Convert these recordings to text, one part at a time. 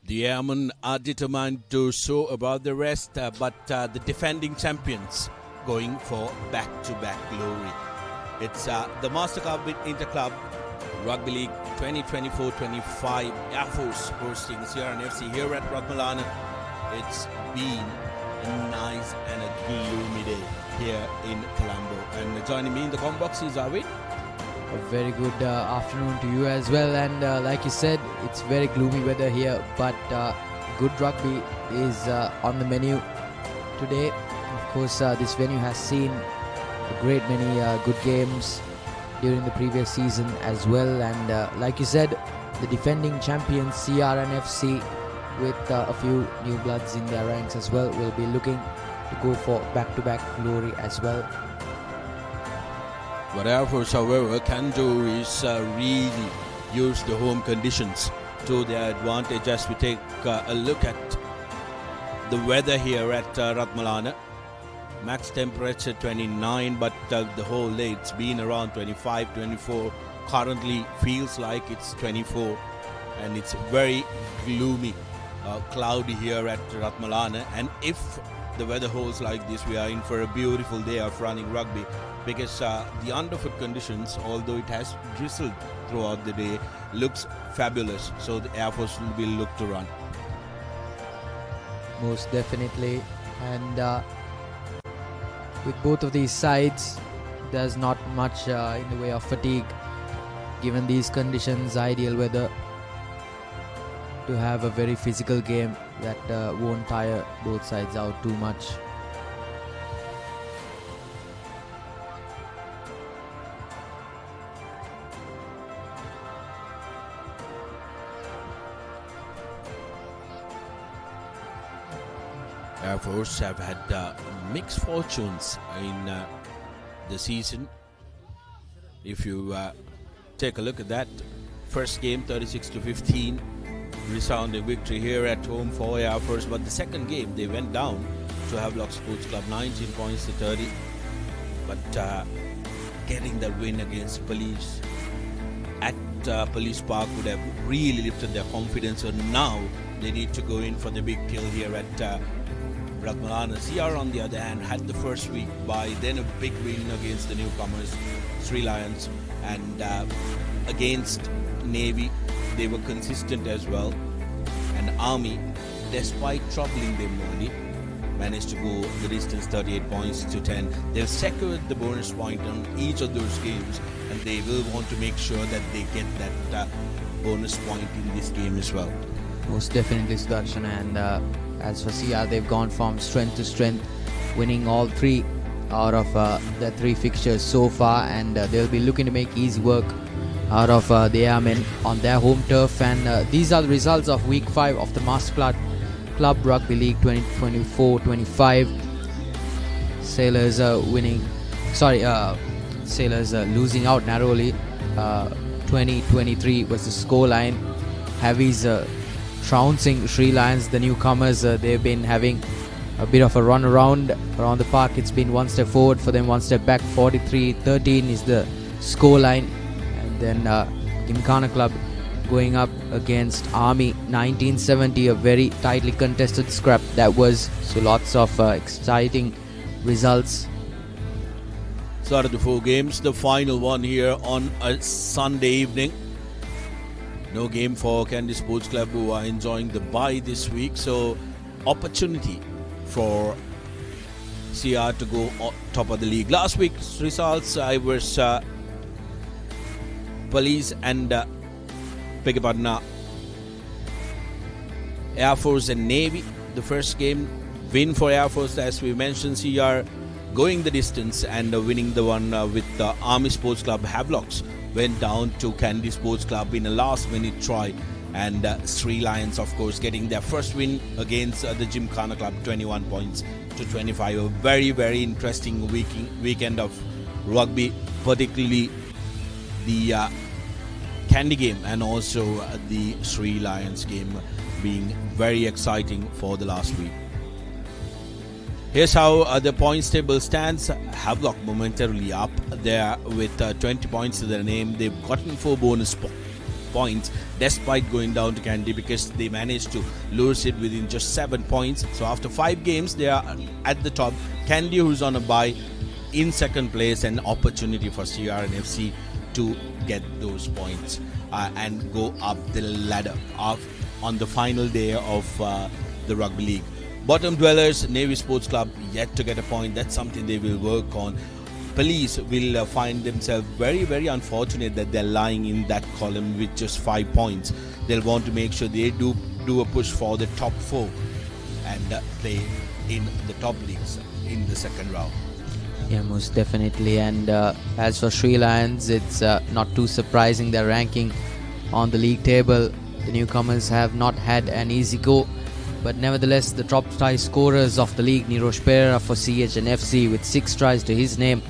The Airmen are determined to show above the rest, but the defending champions going for back-to-back glory. It's the Mastercard Interclub Rugby League 2024-25 Air Force hosting CR&FC here at Ratmalana. It's been a nice and a gloomy day here in Colombo. And joining me in the comment box is Arvind. A very good afternoon to you as well, and like you said, it's very gloomy weather here, but good rugby is on the menu today. Of course, this venue has seen a great many good games during the previous season as well, and like you said, the defending champions CR&FC with a few new bloods in their ranks as well will be looking to go for back-to-back glory as well. What Air Force, however, can do is really use the home conditions to their advantage as we take a look at the weather here at Ratmalana. Max temperature 29, but the whole day it's been around 25, 24. Currently feels like it's 24, and it's very gloomy, cloudy here at Ratmalana. And if the weather holds like this, we are in for a beautiful day of running rugby, because the underfoot conditions, although it has drizzled throughout the day, looks fabulous. So the Air Force will look to run. Most definitely. And with both of these sides, there's not much in the way of fatigue, given these conditions, ideal weather, to have a very physical game that won't tire both sides out too much. Air Force have had mixed fortunes in the season. If you take a look at that, first game 36-15, resounding victory here at home for Air Force. But the second game they went down to Havelock Sports Club, 19 points to 30. But getting that win against Police at Police Park would have really lifted their confidence. So now they need to go in for the big kill here at Ratmalana. CR, on the other hand, had the first week bye, then a big win against the newcomers, Sri Lions, and against Navy, they were consistent as well. And Army, despite troubling them early, managed to go the distance, 38 points to 10. They've secured the bonus point on each of those games, and they will want to make sure that they get that bonus point in this game as well. Most definitely, Sudarshan. And as for CR, they've gone from strength to strength, winning all three out of their three fixtures so far, and they'll be looking to make easy work out of the Airmen on their home turf. And these are the results of Week 5 of the Mastercard Club Rugby League 2024-25. Sailors Sailors losing out narrowly. 20-23 was the scoreline. Heavies trouncing Sri Lions, the newcomers. They've been having a bit of a run around the park. It's been one step forward for them, one step back. 43-13 is the scoreline. And then Gymkhana Club going up against Army, 1970, a very tightly contested scrap that was. So lots of exciting results. So out of the four games, the final one here on a Sunday evening. No game for Kandy Sports Club, who are enjoying the bye this week. So opportunity for CR to go top of the league. Last week's results, I was Police and Air Force and Navy. The first game win for Air Force, as we mentioned. CR going the distance and winning the one with the Army Sports Club. Havelocks went down to Kandy Sports Club in a last-minute try, and Sri Lions, of course, getting their first win against the Gymkhana Club, 21 points to 25. A very, very interesting weekend of rugby, particularly the Kandy game and also the Sri Lions game being very exciting for the last week. Here's how the points table stands. Havelock momentarily up there with 20 points to their name. They've gotten 4 bonus points. points despite going down to Kandy, because they managed to lose it within just 7 points. So after 5 games, they are at the top. Kandy, who's on a bye, in second place, an opportunity for CR&FC to get those points and go up the ladder on the final day of the Rugby League. Bottom dwellers, Navy Sports Club, yet to get a point. That's something they will work on. Police will find themselves very, very unfortunate that they're lying in that column with just 5 points. They'll want to make sure they do a push for the top 4 and play in the top leagues in the second round. Yeah, most definitely. And as for Sri Lions, it's not too surprising their ranking on the league table. The newcomers have not had an easy go, but nevertheless, the top try scorers of the league, Nirosh Pereira for CR&FC with 6 tries to his name.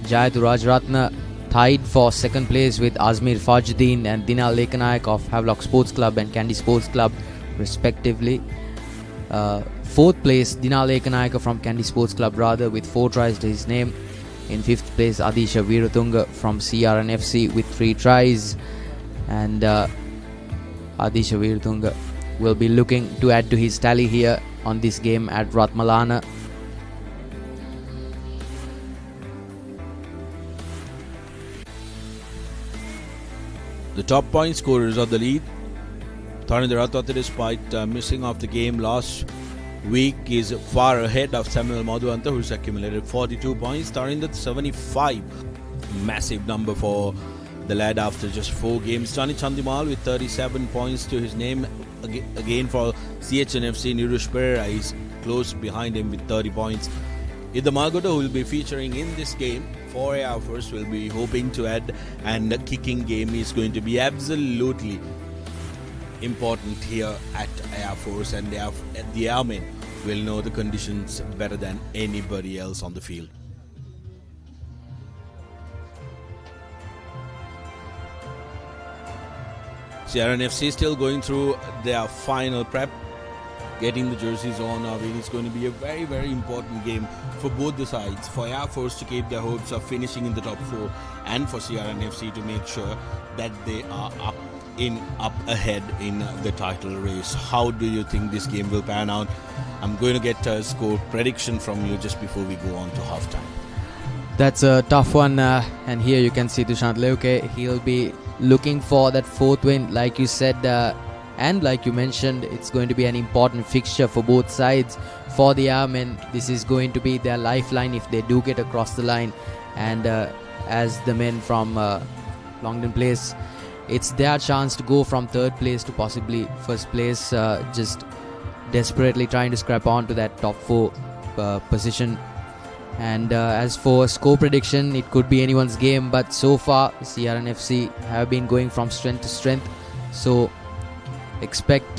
Jayathu Rajaratna tied for second place with Azmir Fajuddin and Dinal Lekanayak of Havelock Sports Club and Kandy Sports Club respectively. Fourth place, Dinal Lekanayak from Kandy Sports Club with 4 tries to his name. In fifth place, Adisha Veeratunga from CR&FC with 3 tries. And Adisha Veeratunga will be looking to add to his tally here on this game at Ratmalana. The top point scorers of the league, Tharindra Ratwate, despite missing off the game last week, is far ahead of Samuel Madhuanta, who's accumulated 42 points. Tharindra 75, massive number for the lad after just 4 games. Tani Chandimal with 37 points to his name. Again for CH&FC, Nirush Pereira is close behind him with 30 points. Ida Malgota, who will be featuring in this game for Air Force, will be hoping to add, and the kicking game is going to be absolutely important here at Air Force, and the airmen will know the conditions better than anybody else on the field. CR&FC still going through their final prep, getting the jerseys on. I mean, it's going to be a very, very important game for both the sides. For Air Force to keep their hopes of finishing in the top 4, and for CR&FC to make sure that they are up ahead in the title race. How do you think this game will pan out? I'm going to get a score prediction from you just before we go on to halftime. That's a tough one, and here you can see Dushant Leuke. He'll be looking for that 4th win, like you said, and like you mentioned, it's going to be an important fixture for both sides. For the Airmen, this is going to be their lifeline if they do get across the line, and as the men from Longden Place, it's their chance to go from 3rd place to possibly 1st place, just desperately trying to scrap on to that top 4 position. And as for score prediction, it could be anyone's game, but so far CR&FC have been going from strength to strength, so expect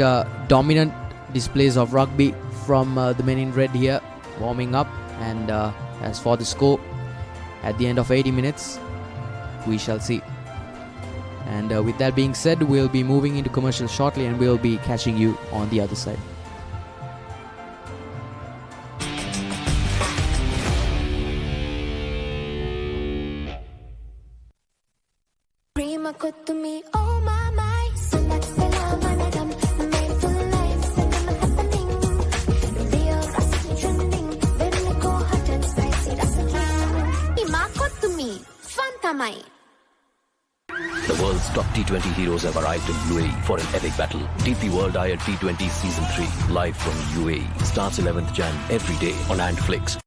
dominant displays of rugby from the men in red here, warming up. And as for the score at the end of 80 minutes, we shall see. And with that being said, we'll be moving into commercial shortly, and we'll be catching you on the other side. The world's top T20 heroes have arrived in UAE for an epic battle. DP World IL T20 Season 3, live from UAE. Starts 11th Jan every day on Antflix.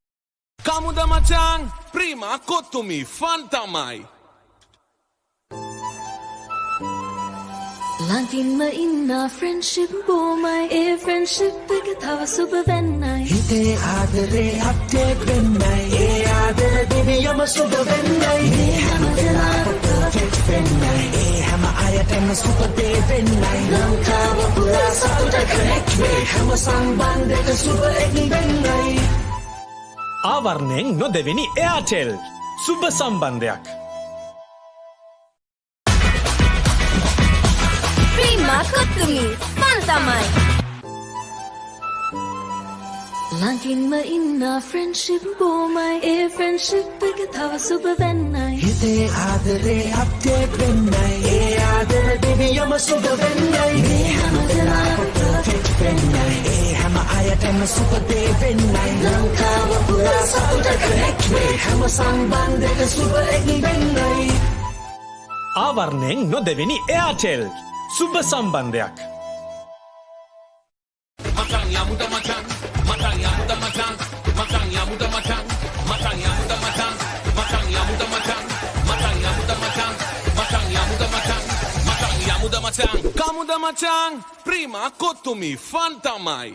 Kamuda machang, prima kotumi, fantamai. Lantima inna friendship bomai, a friendship pekatava super vennai. Hite adare update vennai, e adare diviyama super vennai. E hamadana perfect vennai, e hama ayatana super day vennai. Lankava pura satuta correct way, hama sangbandeka super egni vennai. ආවරණයෙන් නොදෙවෙනි Airtel සුබ සම්බන්ධයක්. Prima kotumi, fantamai. Langin inna friendship bomai e friendship එක තව සුබ වෙන්නයි හිතේ ආදරේ update වෙන්නයි ඒ ආදර දෙවියම සුබ වෙන්නයි මේ හැම වෙලාවෙම perfect වෙන්නයි ඒ හැම අයටම සුබ දේ වෙන්නයි ලංකාව පුරා සතුට connect වේ හැම සම්බන්ධයක සුබ එක වෙන්නයි ආවරණයෙන් නොදෙවෙනි එයාටෙල් සුබ සම්බන්ධයක් Matang ya muda matang, matang ya muda matang, matang ya muda matang, matang ya muda matang, matang ya muda matang, matang ya muda matang, matang ya muda matang, matang ya muda matang. Kamu da matang, prima kotumi fantamai.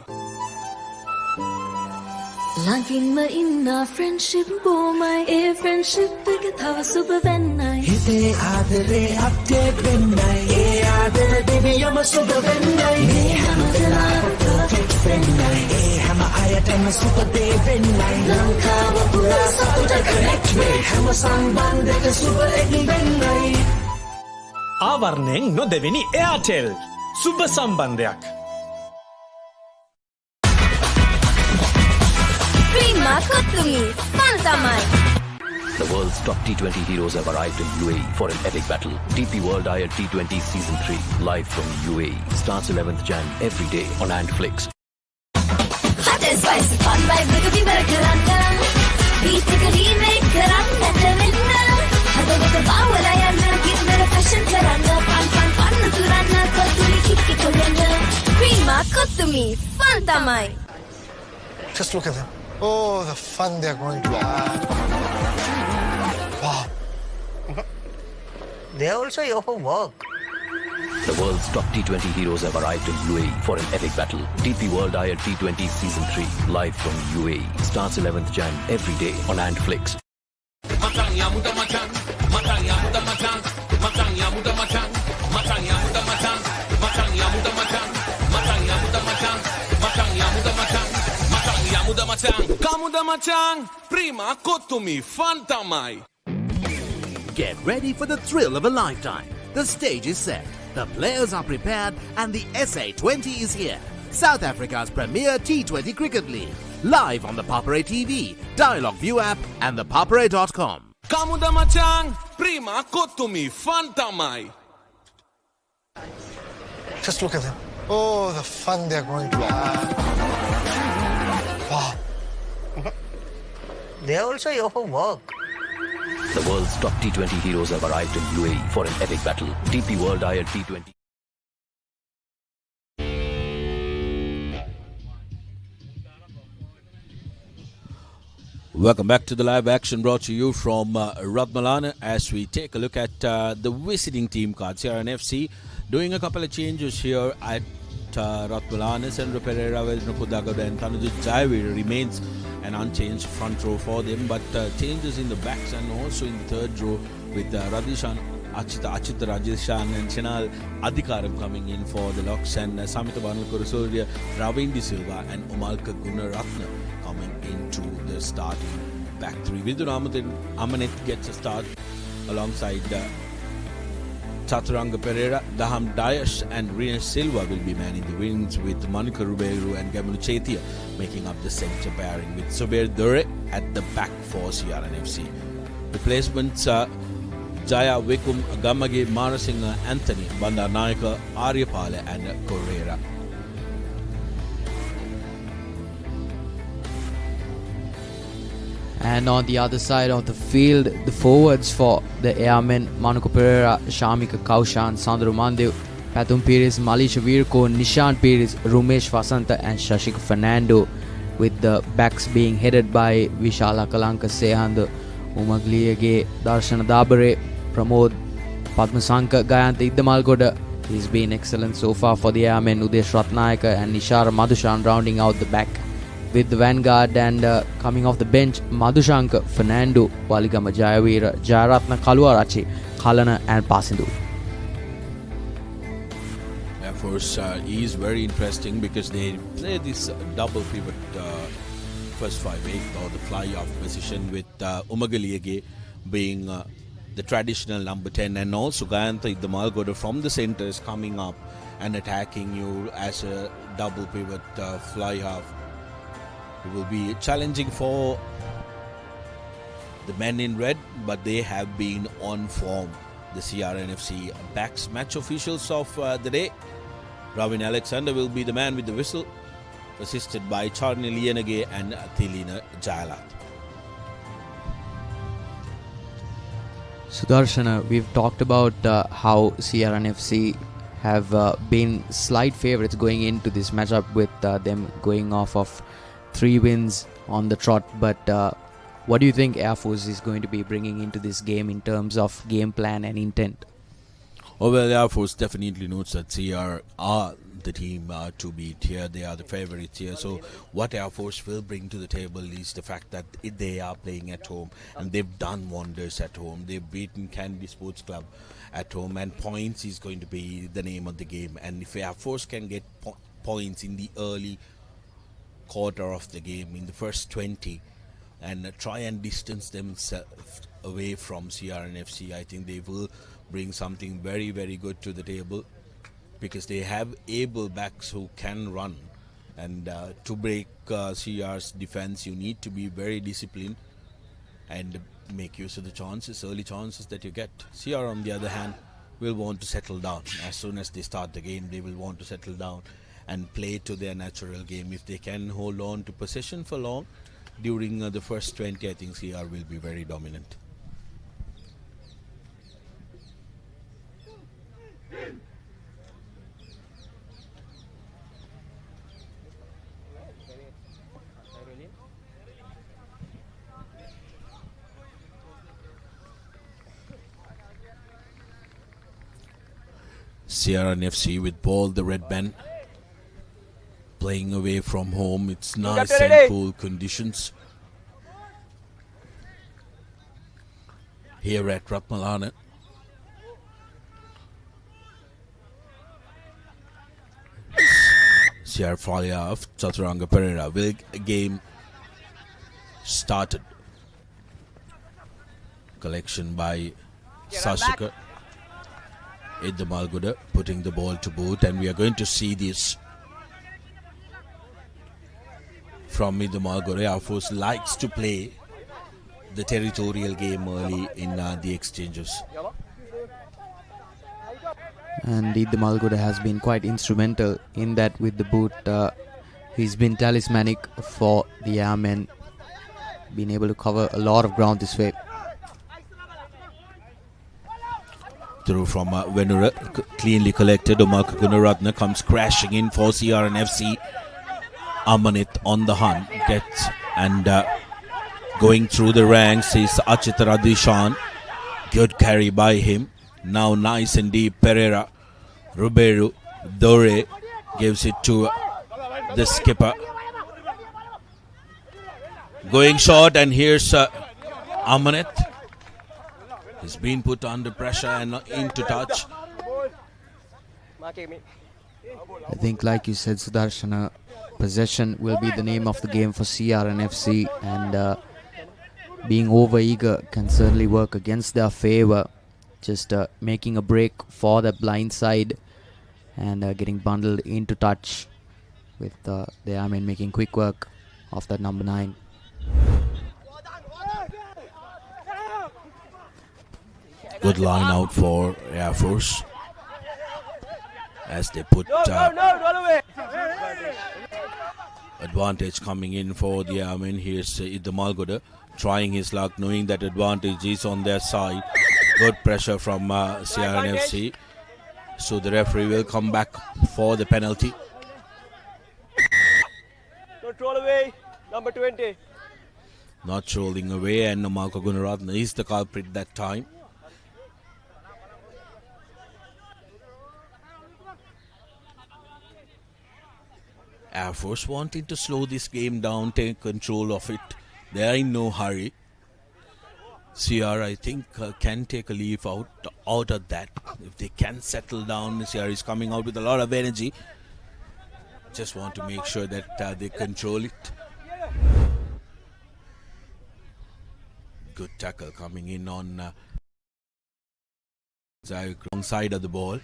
Langin inna friendship bomai e friendship එක තව සුබ වෙන්නයි හිතේ ආදරේ update වෙන්නයි ඒ ආදර දෙවියම සුබ වෙන්නයි මේ හැම වෙලාවෙම perfect වෙන්නයි ඒ හැම අයටම සුබ දේ වෙන්නයි ලංකාව පුරා සතුට connect වේ හැම සම්බන්ධයක සුබ එක වෙන්නයි ආවරණයෙන් නොදෙවෙනි එයාටෙල් සුබ සම්බන්ධයක් Prima Kotumi Fantamai. The world's top T20 heroes have arrived in UAE for an epic battle. DP World IL T20 Season 3, live from UAE. Starts 11th Jan every day on Antflix. Hot and spicy fun vibe with a fever karanga. Beat the remake karanga winna. Hado with the power I am gonna give me a fashion karanga. Fun turanga Kotumi kikki kolanga. Prima Kotumi Fantamai. Just look at them. Oh, the fun they're going to have. Wow. They are also here for work. The world's top T20 heroes have arrived in UAE for an epic battle. DP World IL T20 Season 3, live from UAE. Starts 11th Jan every day on Antflix. Matang ya muda matang, matang ya muda matang, matang ya muda matang, matang ya muda matang, matang ya muda matang, matang ya muda matang, matang ya muda matang, matang ya muda matang. Kamu da matang, prima kotumi fantamai. Get ready for the thrill of a lifetime. The stage is set, the players are prepared, and the SA20 is here. South Africa's premier T20 Cricket League. Live on the Papare TV, Dialog ViU App, and ThePapare.com. Kamu da matang, prima kotumi fantamai. Just look at them. Oh, the fun they're going to have. Wow. They are also here for work. The world's top T20 heroes have arrived in UAE for an epic battle. DP World IL T20. Welcome back to the live action brought to you from Ratmalana as we take a look at the visiting team card. CR&FC doing a couple of changes here at Ratmalana. Sandro Pereira, Vedra and Tanuju Jaiveer remains an unchanged front row for them, but changes in the backs and also in the third row with Radishan, Achita Rajeshan and Chenal Adhikaram coming in for the locks, and Samita Banalkurasurya, Ravindi Silva and Umalka Gunaratna coming into the starting back three. Vidhu Amanet gets a start alongside Chaturanga Pereira. Daham Dayash and Rinesh Silva will be manning the wings, with Manika Ruberu and Gamalu Chetia making up the centre pairing, with Zubair Dure at the back for CR&FC. Replacements Jaya Vikum Gamage Marasinga Anthony Bandar Nayaka Aryapala and Correa. And on the other side of the field, the forwards for the airmen, Manuka Pereira, Shamika Kaushan, Sandro Mandev, Pathum Pires, Malisha Virko, Nishan Pires, Rumesh Vasanta and Shashika Fernando, with the backs being headed by Vishala Kalanka Sehand, Umagliyage, Darshana Dabare, Pramod, Padmasanka, Gayanta Iddamalgoda. He's been excellent so far for the airmen. Udesh Ratnayaka and Nishara Madhushan rounding out the back with the vanguard, and coming off the bench, Madhushanka, Fernando, Waligama Jayaveera, Jayaratna Kaluarachi, Kalana and Pasindu. Of course, he is very interesting because they play this double pivot first 5-8 or the fly-off position, with Umagaliyage being the traditional number 10, and also Gayanta Iddamalgoda from the centre is coming up and attacking you as a double pivot fly-half, who will be challenging for the men in red, but they have been on form. The CR&FC backs match officials of the day. Ravin Alexander will be the man with the whistle, assisted by Charni Lienage and Thilina Jayalat. Sudarshana, we've talked about how CR&FC have been slight favourites going into this matchup, with them going off of 3 wins on the trot. But what do you think Air Force is going to be bringing into this game in terms of game plan and intent? Oh, well, Air Force definitely knows that CR are the team to beat here. They are the favourites here. So what Air Force will bring to the table is the fact that they are playing at home, and they've done wonders at home. They've beaten Candy Sports Club at home, and points is going to be the name of the game. And if Air Force can get points in the early quarter of the game, in the first 20, and try and distance themselves away from CR&FC, I think they will bring something very, very good to the table, because they have able backs who can run, and to break CR's defense you need to be very disciplined and make use of the early chances that you get. CR, on the other hand, will want to settle down. As soon as they start the game, they will want to settle down and play to their natural game. If they can hold on to possession for long during the first 20, I think CR will be very dominant. CR&FC with ball, the red band, playing away from home. It's nice and cool conditions here at Ratmalana. CR fire of Chaturanga Pereira. Will game started. Collection by Sashika. Ed the Malguda putting the ball to boot, and we are going to see this from Ed the Malguda. Air Force likes to play the territorial game early in the exchanges. And Ed the Malguda has been quite instrumental in that with the boot. He's been talismanic for the Airmen, been able to cover a lot of ground this way. Through from Venura, cleanly collected. Omarka Gunaratna comes crashing in for CR&FC. Amanit on the hunt, gets and going through the ranks is Achitra Dishan. Good carry by him. Now nice and deep. Pereira, Ruberu, Dore gives it to the skipper. Going short, and here's Amanit. He's been put under pressure and into touch. I think, like you said, Sudarshana, possession will be the name of the game for CR&FC, and being over eager can certainly work against their favour. Just making a break for the blind side and getting bundled into touch with the Airmen making quick work of that number 9. Good line out for Air Force as they put advantage coming in for the Airmen. Here's Ida Malgoda trying his luck, knowing that advantage is on their side. Good pressure from CR&FC. So the referee will come back for the penalty. Don't roll away, number 20. Not rolling away, and Malka Gunaratna is the culprit that time. Air Force wanting to slow this game down, take control of it. They are in no hurry. CR, I think, can take a leaf out of that. If they can settle down, CR is coming out with a lot of energy. Just want to make sure that they control it. Good tackle coming in on the wrong side of the ball.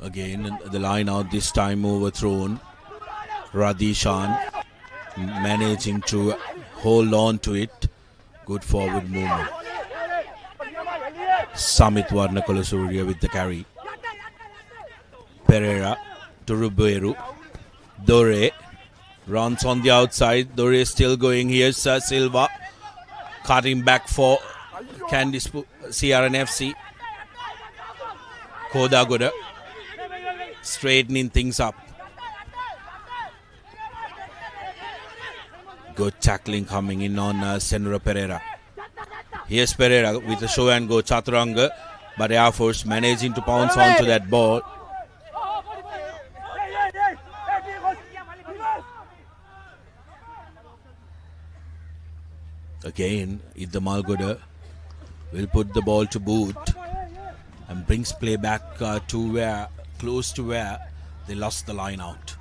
Again, the line out this time overthrown. Radishan managing to hold on to it. Good forward movement. Samit Warnakolasuriya with the carry. Pereira to Ruberu. Dore runs on the outside. Dore is still going. Here's Silva cutting back for Candice CR&FC. Kodagoda straightening things up. Good tackling coming in on Senra Pereira. Here's Pereira with a show and go Chaturanga, but Air Force managing to pounce onto that ball. Again, Idda Malgoda will put the ball to boot and brings play back to close to where they lost the line out.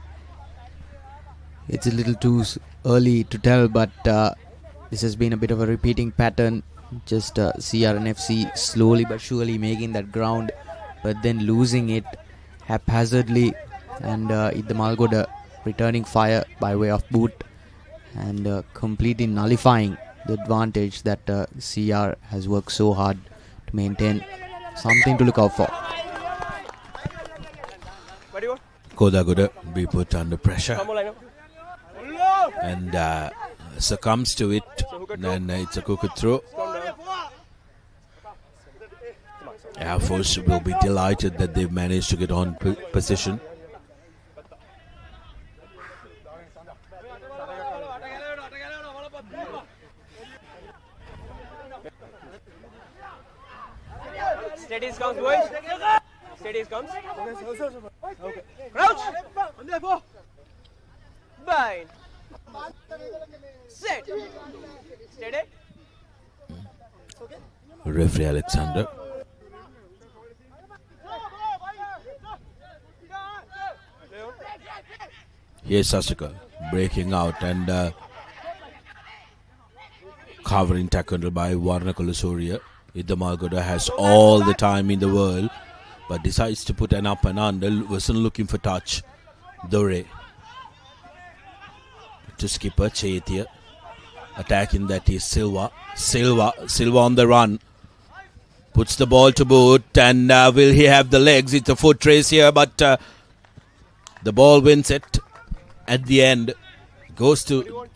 It's a little too early to tell, but this has been a bit of a repeating pattern. Just CR&FC slowly but surely making that ground, but then losing it haphazardly, and Idda Malgoda returning fire by way of boot and completely nullifying the advantage that CR has worked so hard to maintain. Something to look out for. Kodagoda be put under pressure and succumbs to it. Then it's a crooked throw. Air Force will be delighted that they've managed to get on position. Steadies comes, boys. Steadies comes. Okay. Crouch. Bind. Sit. Steady. Referee Alexander. Here's Sasika breaking out and covering tackle by Warnakolasuriya. Idda Malgoda has all the time in the world, but decides to put an up and under. Wasn't looking for touch. Dore to skipper Chaitya. Attacking that is Silva. Silva on the run. Puts the ball to boot, and will he have the legs? It's a foot race here, but the ball wins it at the end. Goes to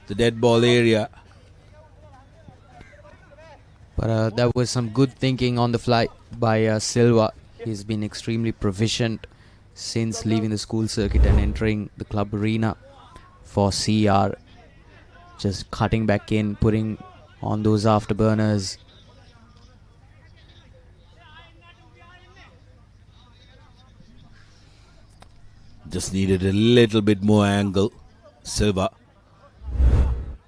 the dead ball area. But that was some good thinking on the fly by Silva. He's been extremely proficient since leaving the school circuit and entering the club arena for CR. Just cutting back in, putting on those afterburners. Just needed a little bit more angle. Silva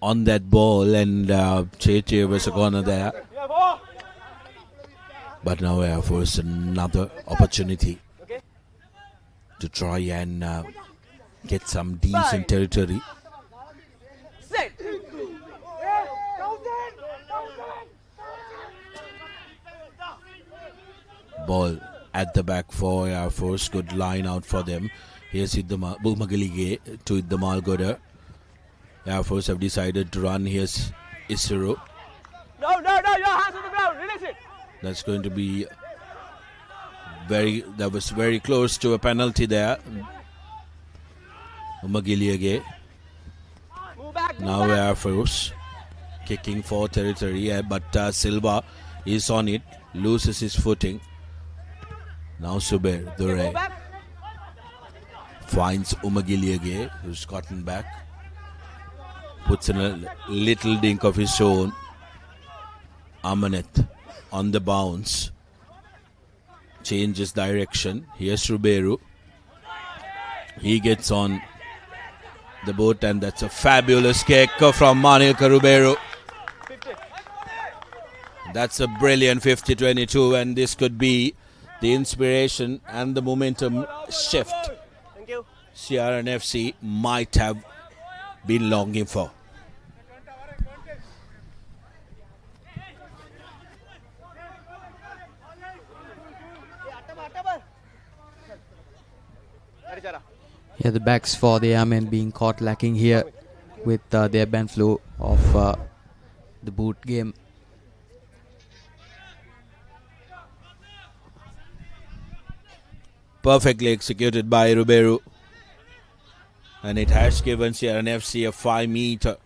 on that ball, and Cheche was a corner there. But now Air Force another opportunity to try and get some decent territory. Ball at the back for Air Force. Good line out for them. Here's Bumagalige to Idda Malgoda. Air Force have decided to run. Here's Isuru. No, your hands on the ground. Release it. That's going to be that was very close to a penalty there. Bumagalige. Now Air Force kicking for territory, but Silva is on it. Loses his footing. Now Suber Dore finds Umagiliage, who's gotten back. Puts in a little dink of his own. Amanet on the bounce. Changes direction. Here's Ruberu. He gets on the boat, and that's a fabulous kick from Manilka Ruberu. That's a brilliant 50-22, and this could be the inspiration and the momentum shift CR&FC might have been longing for. Yeah, the backs for the airmen being caught lacking here with their band flow of the boot game. Perfectly executed by Ruberu. And it has given CR&FC a 5 meter,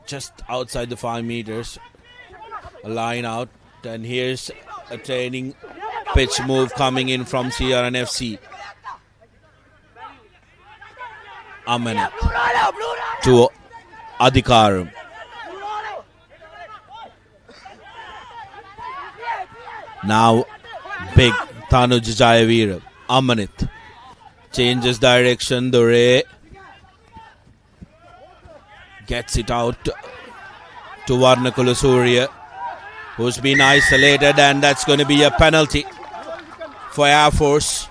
just outside the 5 meters, a line out. And here's a training pitch move coming in from CR&FC. Amanat to Adhikaram. Now big Tanuj Jayavira. Amanit changes direction. Dore gets it out to Varnakula Surya, who's been isolated, and that's going to be a penalty for Air Force.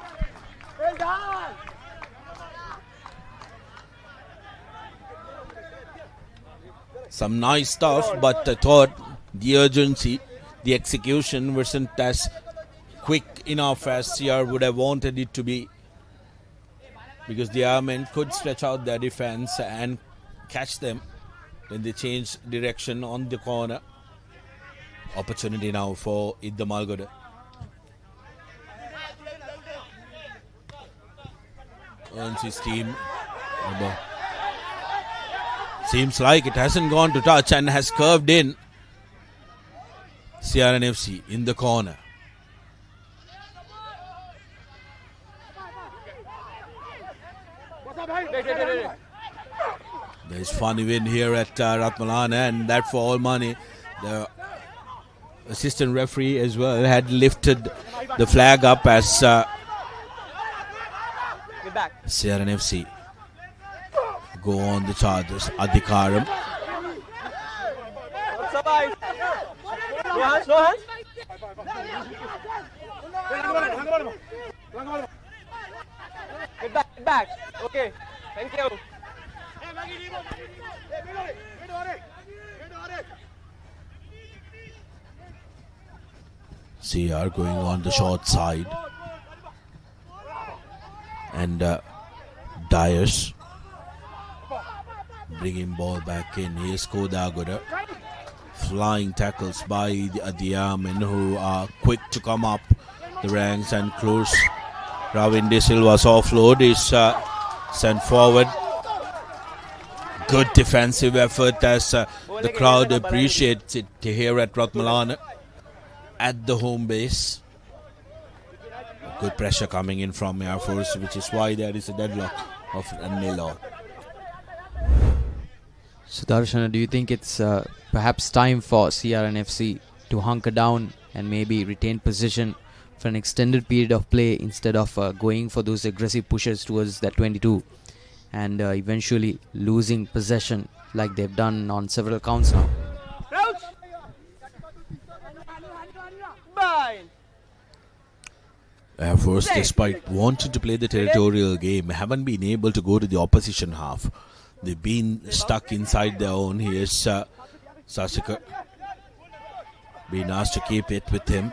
Some nice stuff, but I thought the urgency, the execution wasn't as quick enough as CR would have wanted it to be, because the airmen could stretch out their defense and catch them when they change direction on the corner. Opportunity now for Idda Malgoda. Earns his team. Seems like it hasn't gone to touch and has curved in. CR&FC in the corner. There's funny win here at Ratmalana, and that for all money. The assistant referee as well had lifted the flag up as CR&FC go on the charges. Adhikaram. No hands. Get back. Okay. Thank you. CR going on the short side. And Dyers bringing ball back in. Here's Kodagoda. Flying tackles by the airmen who are quick to come up the ranks and close. Ravin De Silva's offload is sent forward. Good defensive effort as the crowd appreciates it here at Ratmalana at the home base. Good pressure coming in from Air Force, which is why there is a deadlock of a nil. So Darshana, do you think it's perhaps time for CR&FC to hunker down and maybe retain possession for an extended period of play instead of going for those aggressive pushes towards that 22 and eventually losing possession like they've done on several counts now? Air Force, despite wanting to play the territorial game, haven't been able to go to the opposition half. They've been stuck inside their own. Here's Sasika being asked to keep it with him.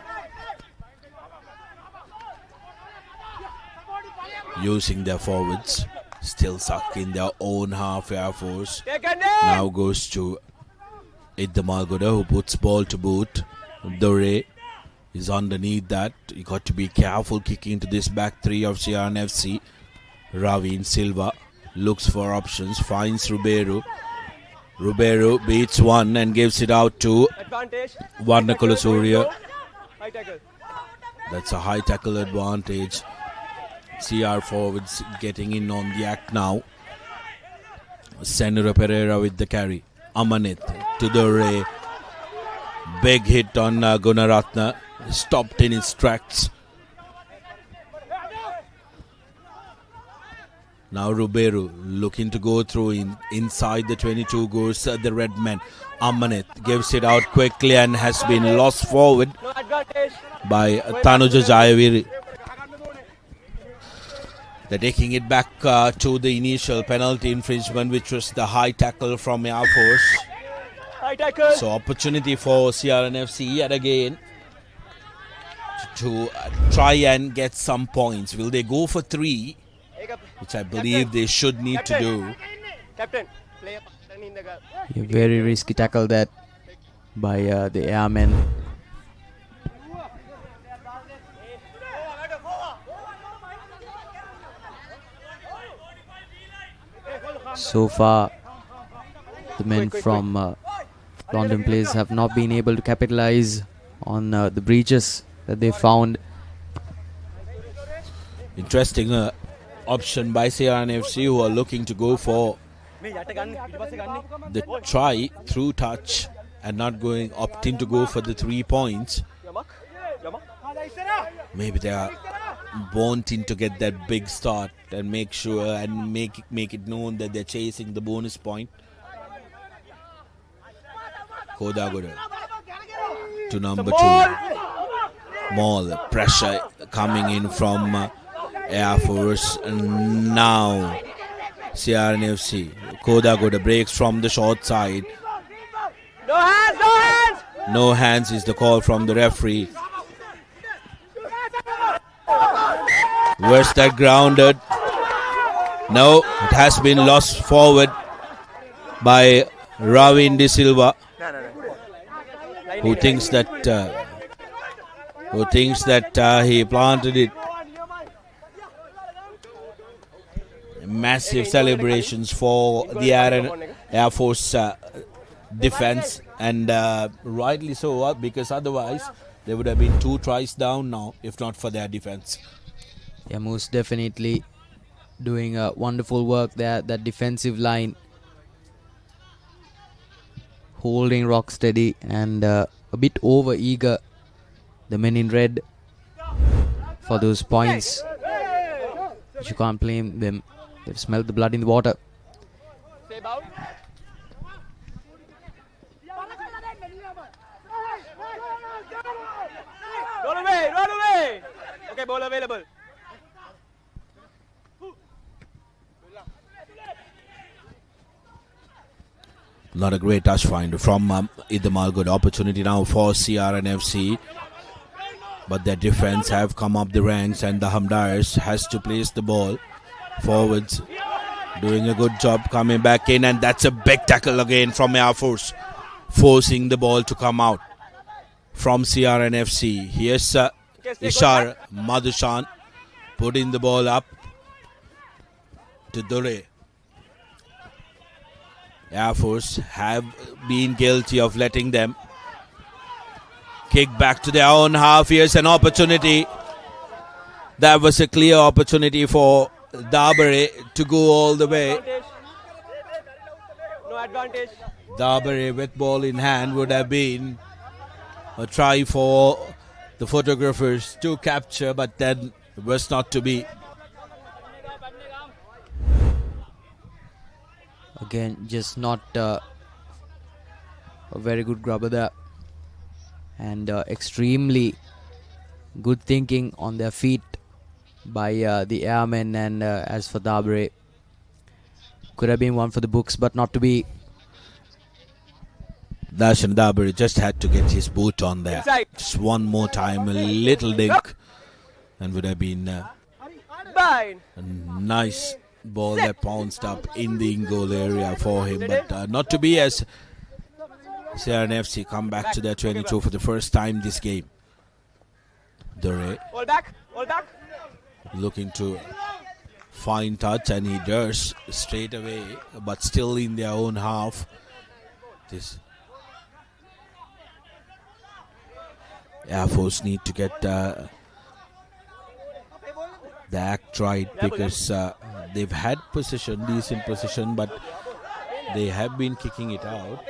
Using their forwards. Still stuck in their own half. Air Force now goes to Idda Malgoda, who puts ball to boot. Dore is underneath that. You got to be careful kicking into this back three of CR&FC. Ravin Silva looks for options, finds Ruberu. Ruberu beats one and gives it out to Varnakula Surya. That's a high tackle advantage. CR forwards getting in on the act now. Senura Pereira with the carry. Amanit to the ray. Big hit on Gunaratna. Stopped in his tracks. Now Ruberu looking to go through inside the 22 goes the red man. Amanit gives it out quickly and has been lost forward by Tanuja Jayaviri. They're taking it back to the initial penalty infringement, which was the high tackle from Air Force. So opportunity for CR&FC yet again to try and get some points. Will they go for 3 which I believe they should need to do. Captain, play a pattern in the gap. A very risky tackle that by the airmen. So far, the men from London Place have not been able to capitalize on the breaches that they found. Interesting option by CR&FC, who are looking to go for the try through touch and not opting to go for the 3 points. Maybe they are wanting to get that big start and make sure and make it known that they're chasing the bonus point. Kodagoda to number 2. More pressure coming in from Air Force, and now CR&FC. Kodagoda breaks from the short side. No hands, no hands! No hands is the call from the referee. Where's that grounded? No, it has been lost forward by Ravin De Silva, who thinks that he planted it. Massive celebrations for the Air Force defense, and rightly so, because otherwise there would have been 2 tries down now if not for their defense. Yeah, most definitely doing wonderful work there. That defensive line holding rock steady and a bit over eager. The men in red for those points, but you can't blame them. They've smelled the blood in the water. Roll away, roll away! Okay, ball available. Not a great touch find from Idamal. Good opportunity now for CR&FC, but their defense have come up the ranks, and the Hamdars has to place the ball forwards. Doing a good job coming back in, and that's a big tackle again from Air Force, forcing the ball to come out from CR&FC. Here's Ishar Madhushan putting the ball up to Dure. Air Force have been guilty of letting them kick back to their own half. Here's an opportunity. That was a clear opportunity for Dabare to go all the way. No advantage. Dabare with ball in hand would have been a try for the photographers to capture, but then it was not to be. Again, just not a very good grubber there, and extremely good thinking on their feet by the airmen. And as for Dabare, could have been one for the books, but not to be. Darshan Dabare just had to get his boot on there. Just one more time, a little dink, and would have been a nice ball that bounced up in the in-goal area for him, but not to be, as CR&FC come back to their 22 for the first time this game. Dore All back, all back. Looking to find touch, and he does straight away, but still in their own half. This Air Force need to get the act right, because they've had possession, decent possession, but they have been kicking it out.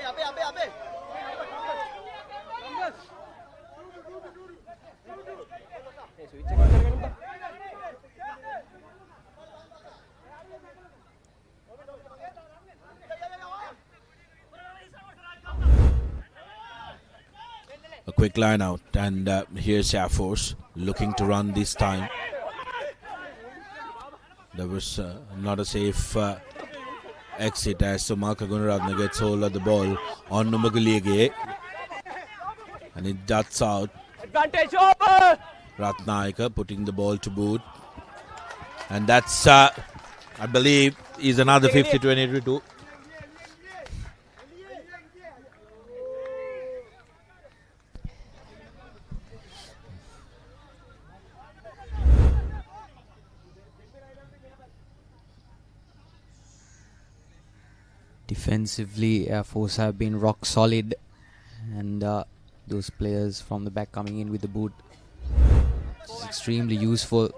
A quick line out, and here's Air Force looking to run this time. There was not a safe exit as Somalka Gunaratna gets hold of the ball on Numagaliege, and it darts out. Advantage over! Ratnaika putting the ball to boot, and that's I believe is another 50-22. Defensively, Air Force have been rock solid, and those players from the back coming in with the boot is extremely useful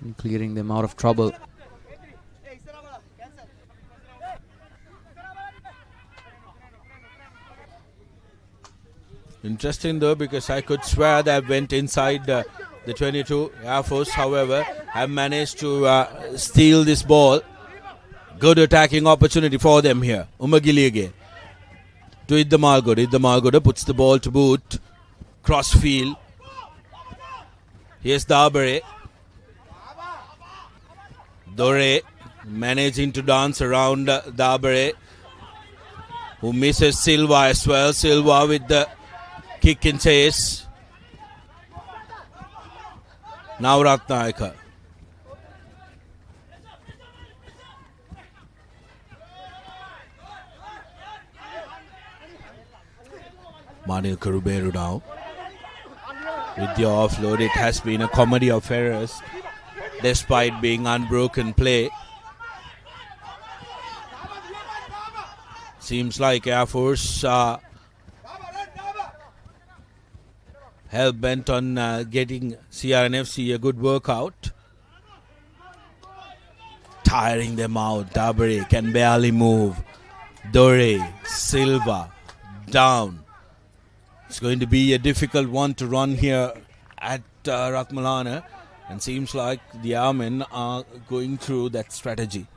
in clearing them out of trouble. Interesting though, because I could swear that went inside the 22. Air Force, however, have managed to steal this ball. Good attacking opportunity for them here. Umagiliage to Idda Malgoda. Idda Malgoda puts the ball to boot. Crossfield. Here's Dabare. Dore managing to dance around Dabare, who misses Silva as well. Silva with the kick and chase. Now Ratnayaka. Manil Karuberu now. With the offload, it has been a comedy of errors despite being unbroken play. Seems like Air Force hell bent on getting CR&FC a good workout. Tiring them out. Dabare can barely move. Dore, Silva, down. It's going to be a difficult one to run here at Ratmalana, and seems like the Airmen are going through that strategy.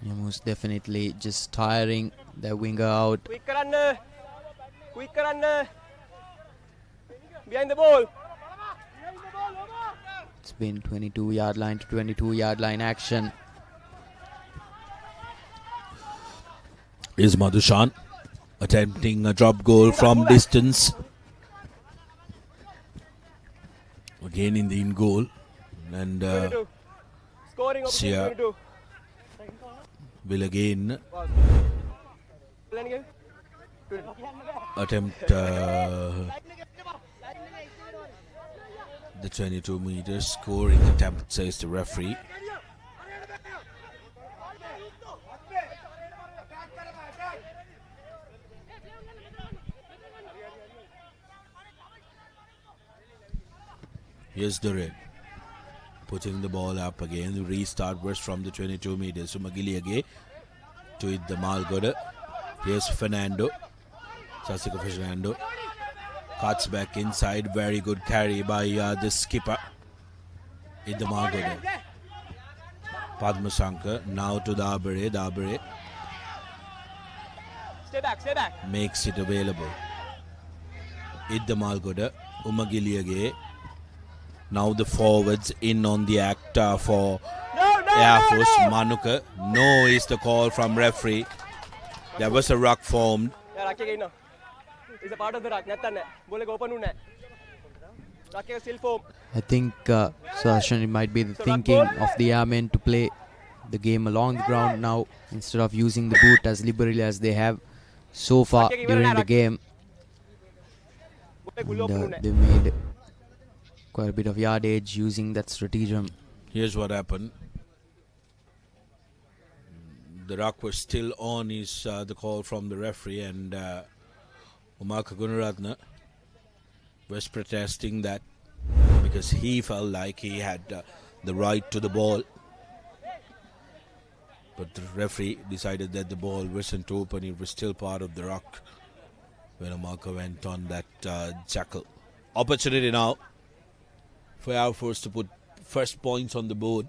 Yeah, most definitely just tiring their winger out. Quick runner. Quick runner. Behind the ball. It's been 22-yard line to 22-yard line action. Is Madhushan attempting a drop goal from distance. Again in the in goal. And Sia will again attempt the 22 meter scoring attempt, says the referee. Here's Dore putting the ball up again. The restart was from the 22 meters. Sumagiliage to Idda Malgoda. Here's Fernando. Sasika Fernando cuts back inside. Very good carry by the skipper. Idda Malgoda. Padmasankar now to Dabare. Dabare Stay back. Makes it available. Idda Malgoda. Umagiliage. Now the forwards in on the act for Air Force. Manuka. No is the call from referee. There was a ruck formed. It's a part of the ruck. I think, Sashan, it might be the thinking of the Airmen to play the game along the ground now instead of using the boot as liberally as they have so far during the game. And, they made quite a bit of yardage using that stratagem. Here's what happened. The ruck was still on, is the call from the referee, and Umaka Gunaratna was protesting that because he felt like he had the right to the ball. But the referee decided that the ball wasn't open, it was still part of the ruck when Umaka went on that jackal. Opportunity now for Air Force to put first points on the board.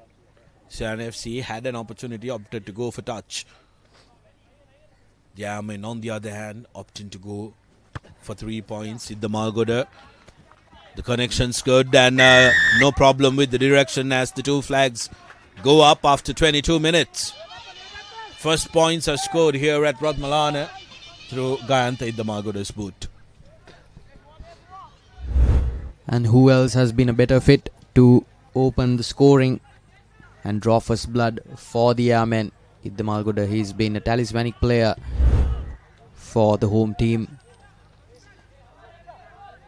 CR&FC had an opportunity, opted to go for touch. The Airmen, on the other hand, opting to go for 3 points. Idda Malgoda. The connection's good, and no problem with the direction as the two flags go up after 22 minutes. First points are scored here at Ratmalana through Gayantha Idda Malgoda's boot. And who else has been a better fit to open the scoring and draw first blood for the Airmen? Idda Malgoda, he's been a talismanic player for the home team.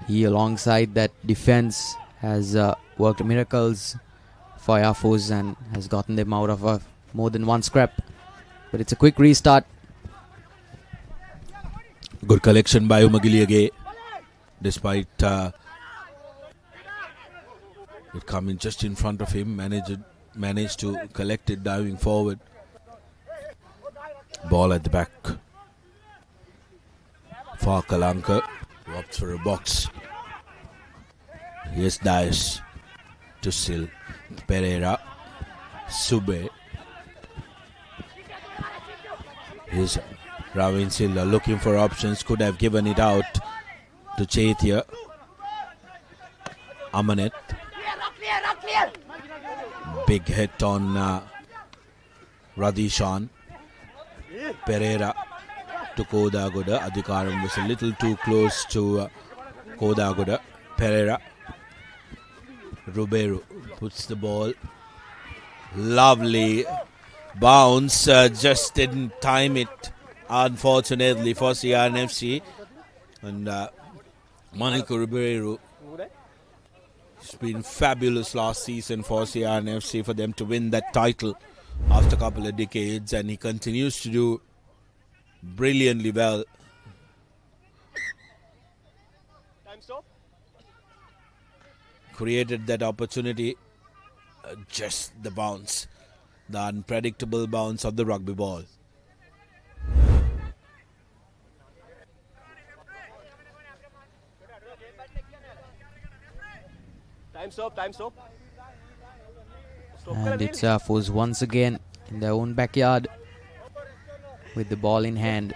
He, alongside that defense, has worked miracles for Air Force and has gotten them out of more than one scrap. But it's a quick restart. Good collection by Umagiliage, despite it coming just in front of him. Managed to collect it diving forward. Ball at the back for Kalanka. Opts for a box. Here's Dias to Sil. Pereira. Sube. Here's Ravin Silva looking for options. Could have given it out to Chaithya. Amanet. Big hit on Radishan. Pereira to Kodagoda. Adhikaram was a little too close to Kodagoda. Pereira. Ruberu puts the ball. Lovely bounce. Just didn't time it, unfortunately, for CR&FC. And Monica Ruberu. It's been fabulous last season for CR&FC for them to win that title after a couple of decades, and he continues to do brilliantly well. Created that opportunity, just the bounce, the unpredictable bounce of the rugby ball. Time stop. And it's Air Force once again in their own backyard with the ball in hand.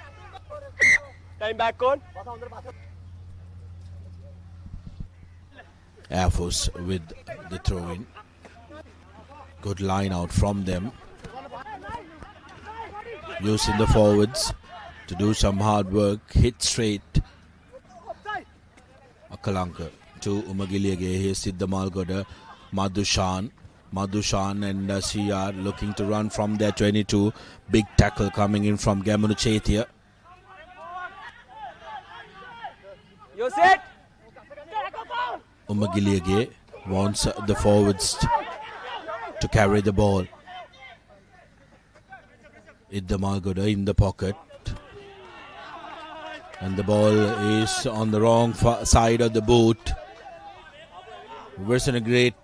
Time back on. Air Force with the throw-in. Good line out from them. Using the forwards to do some hard work. Hit straight. Akalanka to Umagiliage. Here's Siddha Malgoda. Madhushan and CR looking to run from their 22. Big tackle coming in from Gamunu Chaithya. You set. Umagiliage wants the forwards to carry the ball. Idda Malgoda in the pocket. And the ball is on the wrong side of the boot. Wasn't a great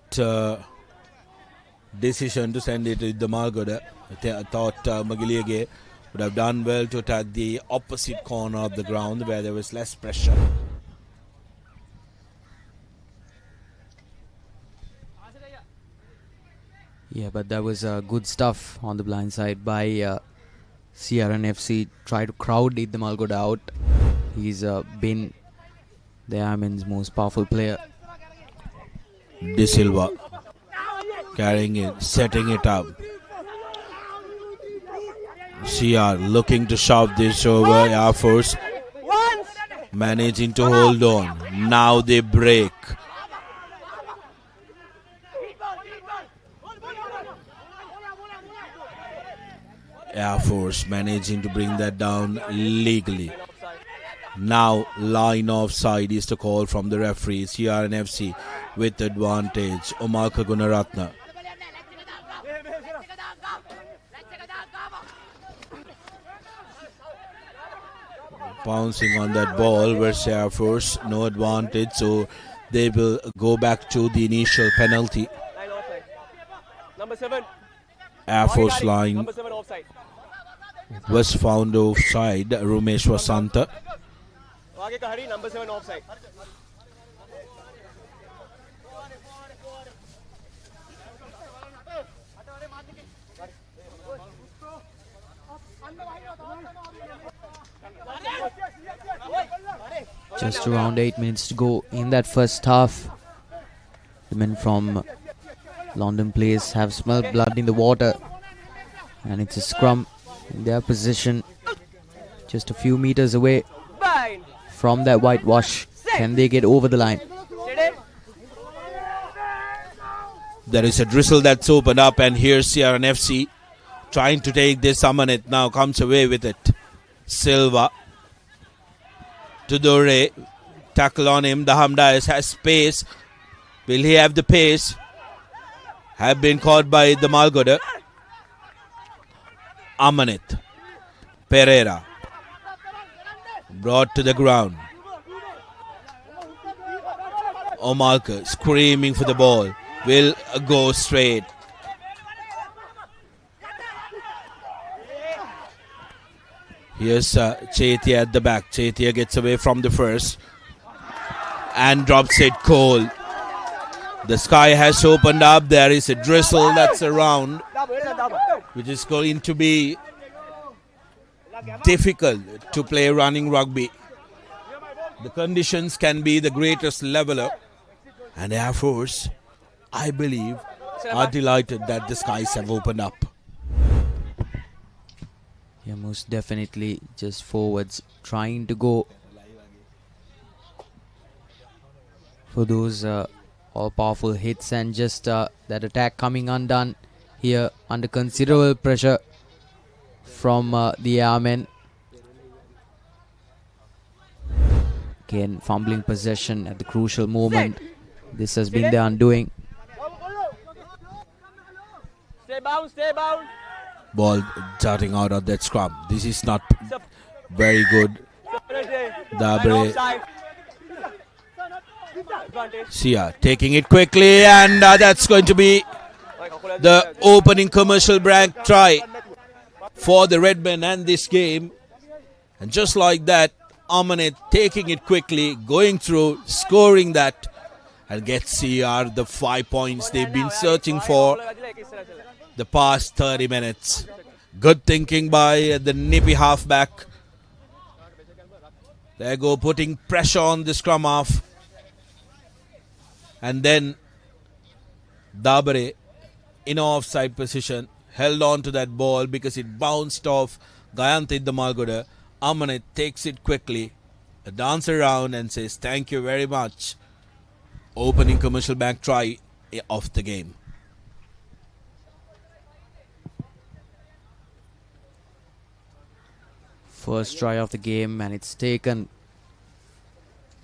decision to send it to Idda Malgoda. I thought Magiliage would have done well to attack the opposite corner of the ground where there was less pressure. Yeah, but that was good stuff on the blind side by CR&FC. Try to crowd Idda Malgoda out. He's been the Airmen's most powerful player. De Silva carrying it, setting it up. CR looking to shove this over. Air Force managing to hold on. Now they break. Air Force managing to bring that down legally. Now line offside is the call from the referee. CR&FC with advantage. Omarka Gunaratna. Pouncing on that ball versus Air Force. No advantage, so they will go back to the initial penalty. Number 7. Air Force line Number 7 offside. was found offside. Rumesh Vasanta. Number 7 offside. Just around 8 minutes to go in that first half. The men from London Place have smelled blood in the water, and it's a scrum in their position just a few meters away from that whitewash. Can they get over the line? There is a drizzle that's opened up, and here's CR&FC trying to take this. Amanit now comes away with it. Silva to Dore. Tackle on him. The Hamdais has space. Will he have the pace? Have been caught by the Malgoda. Amanit. Pereira. Brought to the ground. Omalka screaming for the ball. Will go straight. Here's Chetia at the back. Chetia gets away from the first and drops it cold. The sky has opened up. There is a drizzle that's around, which is going to be difficult to play running rugby. The conditions can be the greatest leveler, and Air Force, I believe, are delighted that the skies have opened up. Yeah, most definitely. Just forwards trying to go for those all-powerful hits, and just that attack coming undone here under considerable pressure from the airmen. Again, fumbling possession at the crucial moment. This has been the undoing. Stay bound, stay bound. Ball darting out of that scrum. This is not very good. Dabre. Sia taking it quickly, and that's going to be the opening commercial break try for the Redmen and this game. And just like that, Amanit taking it quickly, going through, scoring that, and gets CR the 5 points they've been searching for the past 30 minutes. Good thinking by the nippy halfback. There go, putting pressure on the scrum half. And then Dabre in offside position held on to that ball because it bounced off Gayantid the Malgoda. Amanit takes it quickly, a dance around, and says thank you very much. Opening commercial back try of the game. First try of the game, and it's taken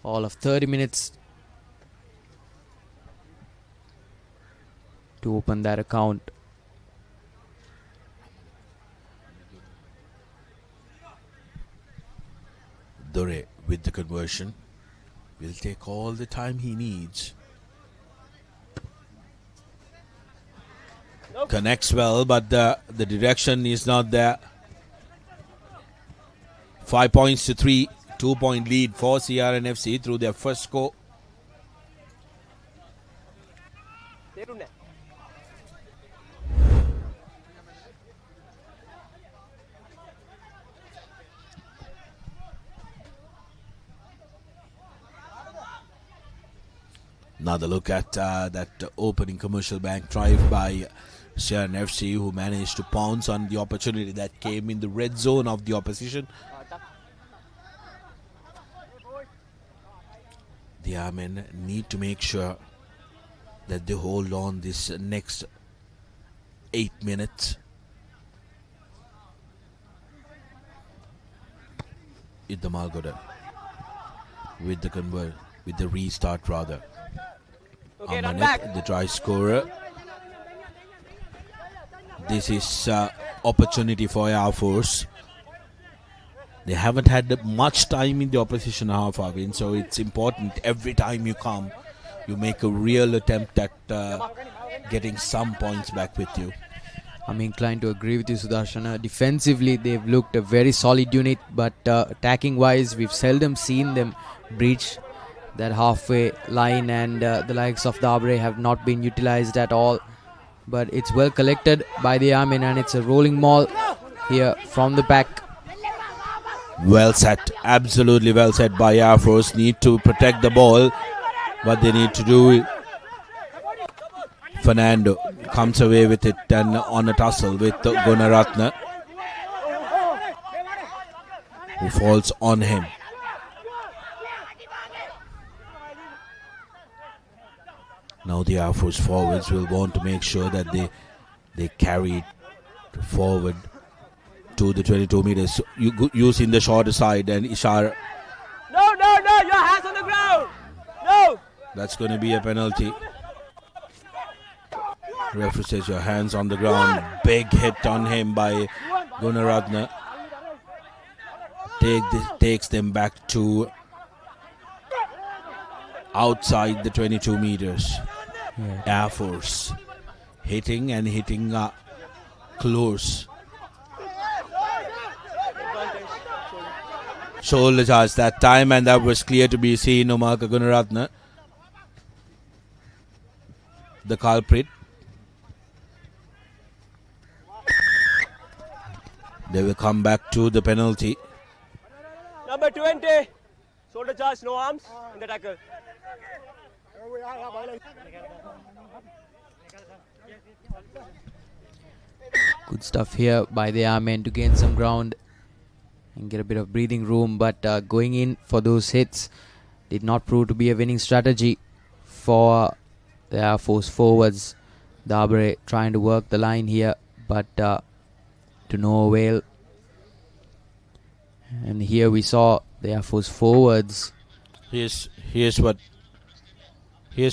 all of 30 minutes to open that account. Dore with the conversion will take all the time he needs. Connects well, but the direction is not there. 5 points to 3, 2-point lead for CR&FC through their first score. Another look at that opening commercial bank drive by CR&FC, who managed to pounce on the opportunity that came in the red zone of the opposition. The Airmen need to make sure that they hold on this next 8 minutes. With the Malgoda, with the restart rather. Okay, Amanit, the try scorer. This is opportunity for Air Force. They haven't had much time in the opposition half, Arvind, so it's important every time you come, you make a real attempt at getting some points back with you. I'm inclined to agree with you, Sudarshana. Defensively, they've looked a very solid unit, but attacking-wise, we've seldom seen them breach that halfway line, and the likes of Dabre have not been utilized at all. But it's well collected by the Airmen, and it's a rolling maul here from the back. Well set, absolutely well set by Air Force. Need to protect the ball, but they need to do it. Fernando comes away with it and on a tussle with Gunaratna, who falls on him. Now the Air Force forwards will want to make sure that they carry it forward to the 22 meters. So using the shorter side and Ishar. No, your hands on the ground. No. That's going to be a penalty. Referee says your hands on the ground. Big hit on him by Gunaratne. Takes them back to outside the 22 meters. Yeah. Air Force hitting close. Shoulder charge that time, and that was clear to be seen. Omaka Gunaratne, the culprit. They will come back to the penalty. Number 20. Shoulder charge, no arms in the tackle. Good stuff here by the Airmen to gain some ground and get a bit of breathing room, but going in for those hits did not prove to be a winning strategy for the Air Force forwards. Papare trying to work the line here, but to no avail. And here we saw the Air Force forwards. Here's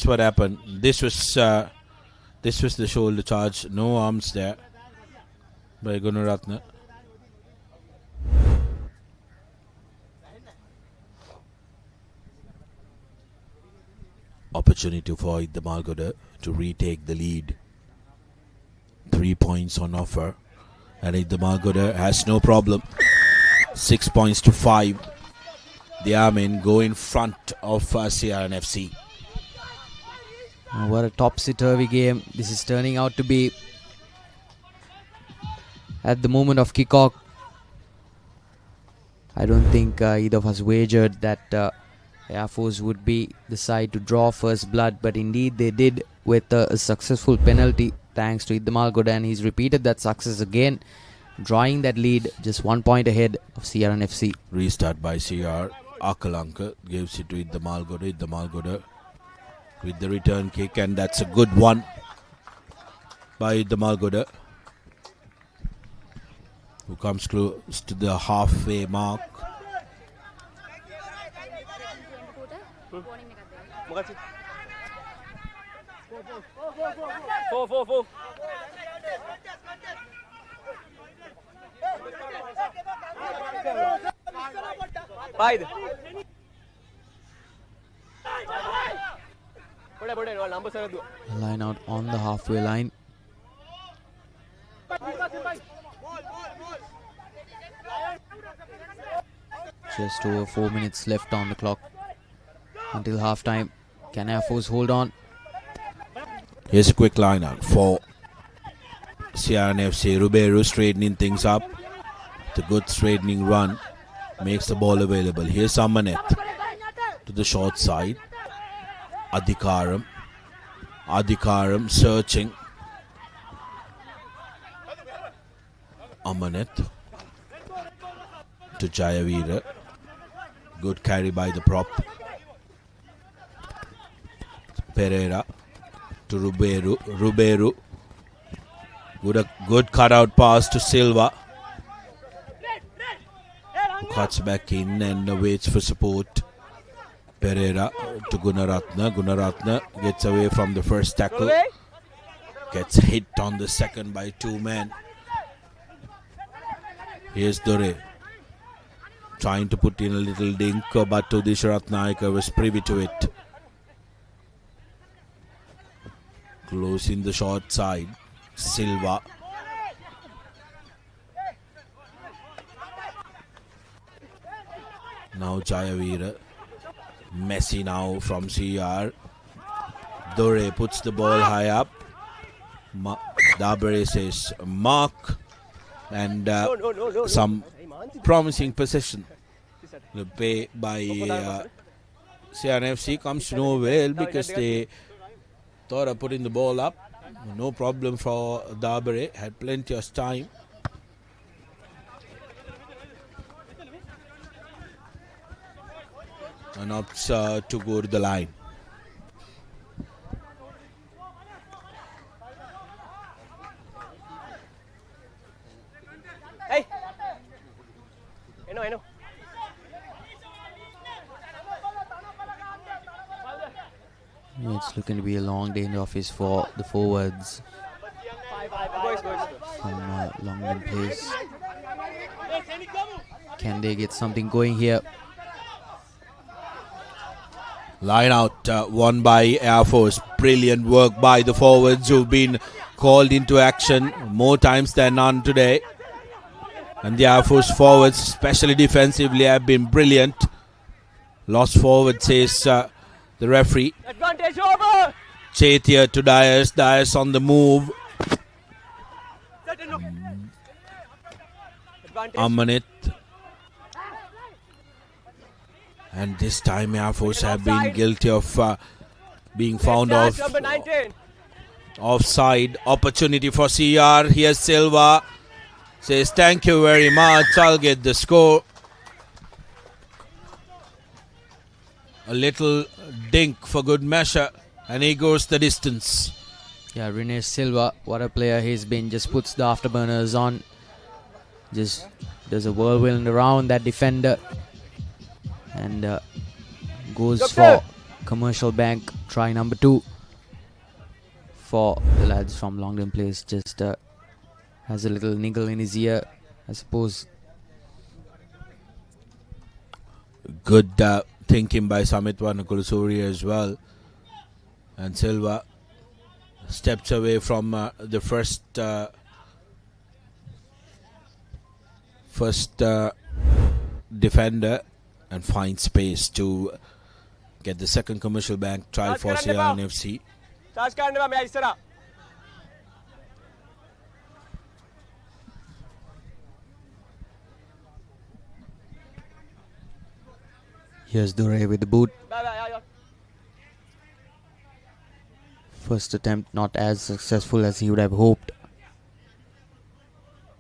what happened. This was the shoulder charge. No arms there by Gunaratne. Opportunity for Iddamalgoda to retake the lead. 3 points on offer, and Iddamalgoda has no problem. 6 points to 5. The Airmen go in front of CR&FC. What a topsy-turvy game this is turning out to be. At the moment of kickoff, I don't think either of us wagered that Air Force would be the side to draw first blood, but indeed they did with a successful penalty thanks to Iddamalgoda, and he's repeated that success again, drawing that lead just 1 point ahead of CR&FC. Restart by CR. Akalanka gives it to Iddamalgoda. Iddamalgoda with the return kick, and that's a good one by Iddamalgoda, who comes close to the halfway mark. Four. Five. Line out on the halfway line. Just over 4 minutes left on the clock until halftime. Can Air Force hold on? Here's a quick line out for CR&FC. Ruberu straightening things up. The good straightening run makes the ball available. Here's Amanet to the short side. Adhikaram searching. Amanet to Jayavira. Good carry by the prop. Pereira to Ruberu. Good cutout pass to Silva. Cuts back in and waits for support. Pereira to Gunaratne. Gunaratne gets away from the first tackle. Gets hit on the second by 2 men. Here's Dore. Trying to put in a little dink, but Udish Ratnaika was privy to it. Close in the short side. Silva. Now Jayavira. Messi now from CR. Dore puts the ball high up. Papare says mark. And some promising possession. The play by CR&FC comes to no avail because they thought of putting the ball up. No problem for Papare. Had plenty of time. And opts to go to the line. It's looking to be a long day in the office for the forwards from Longden Place. Can they get something going here? Line out won by Air Force. Brilliant work by the forwards who've been called into action more times than none today. And the Air Force forwards, especially defensively, have been brilliant. Lost forward, says the referee. Advantage over. Chaitya to Dias. Dias on the move. Amanit. And this time Air Force have been guilty of being found off offside. Opportunity for CR. Here's Silva. Says thank you very much. I'll get the score. A little dink for good measure. And he goes the distance. Yeah, Rene Silva, what a player he's been. Just puts the afterburners on. Just does a whirlwind around that defender. And goes for Commercial Bank. Try number 2 for the lads from Longden Place. Just has a little niggle in his ear, I suppose. Good thinking by Samit Vanakulasuri as well. And Silva steps away from the first defender and finds space to get the second Commercial Bank try for CR&FC. Here's Dure with the boot. First attempt not as successful as he would have hoped.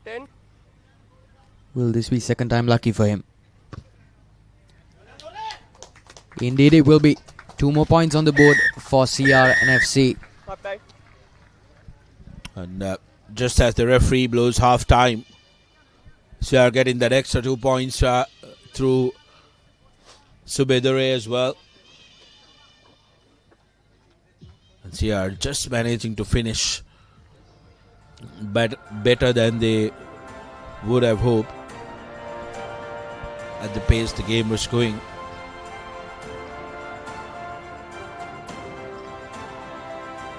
10. Will this be second time lucky for him? Indeed it will be. 2 more points on the board for CR&FC. And just as the referee blows half time, CR getting that extra 2 points through Subedure as well. And CR just managing to finish better than they would have hoped at the pace the game was going.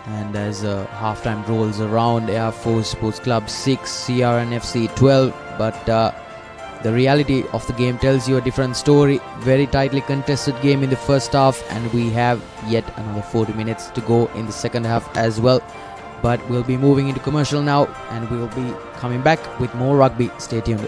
And as halftime rolls around, Air Force Sports Club 6, CR&FC 12. But the reality of the game tells you a different story. Very tightly contested game in the first half, and we have yet another 40 minutes to go in the second half as well. But we'll be moving into commercial now, and we will be coming back with more rugby. Stay tuned.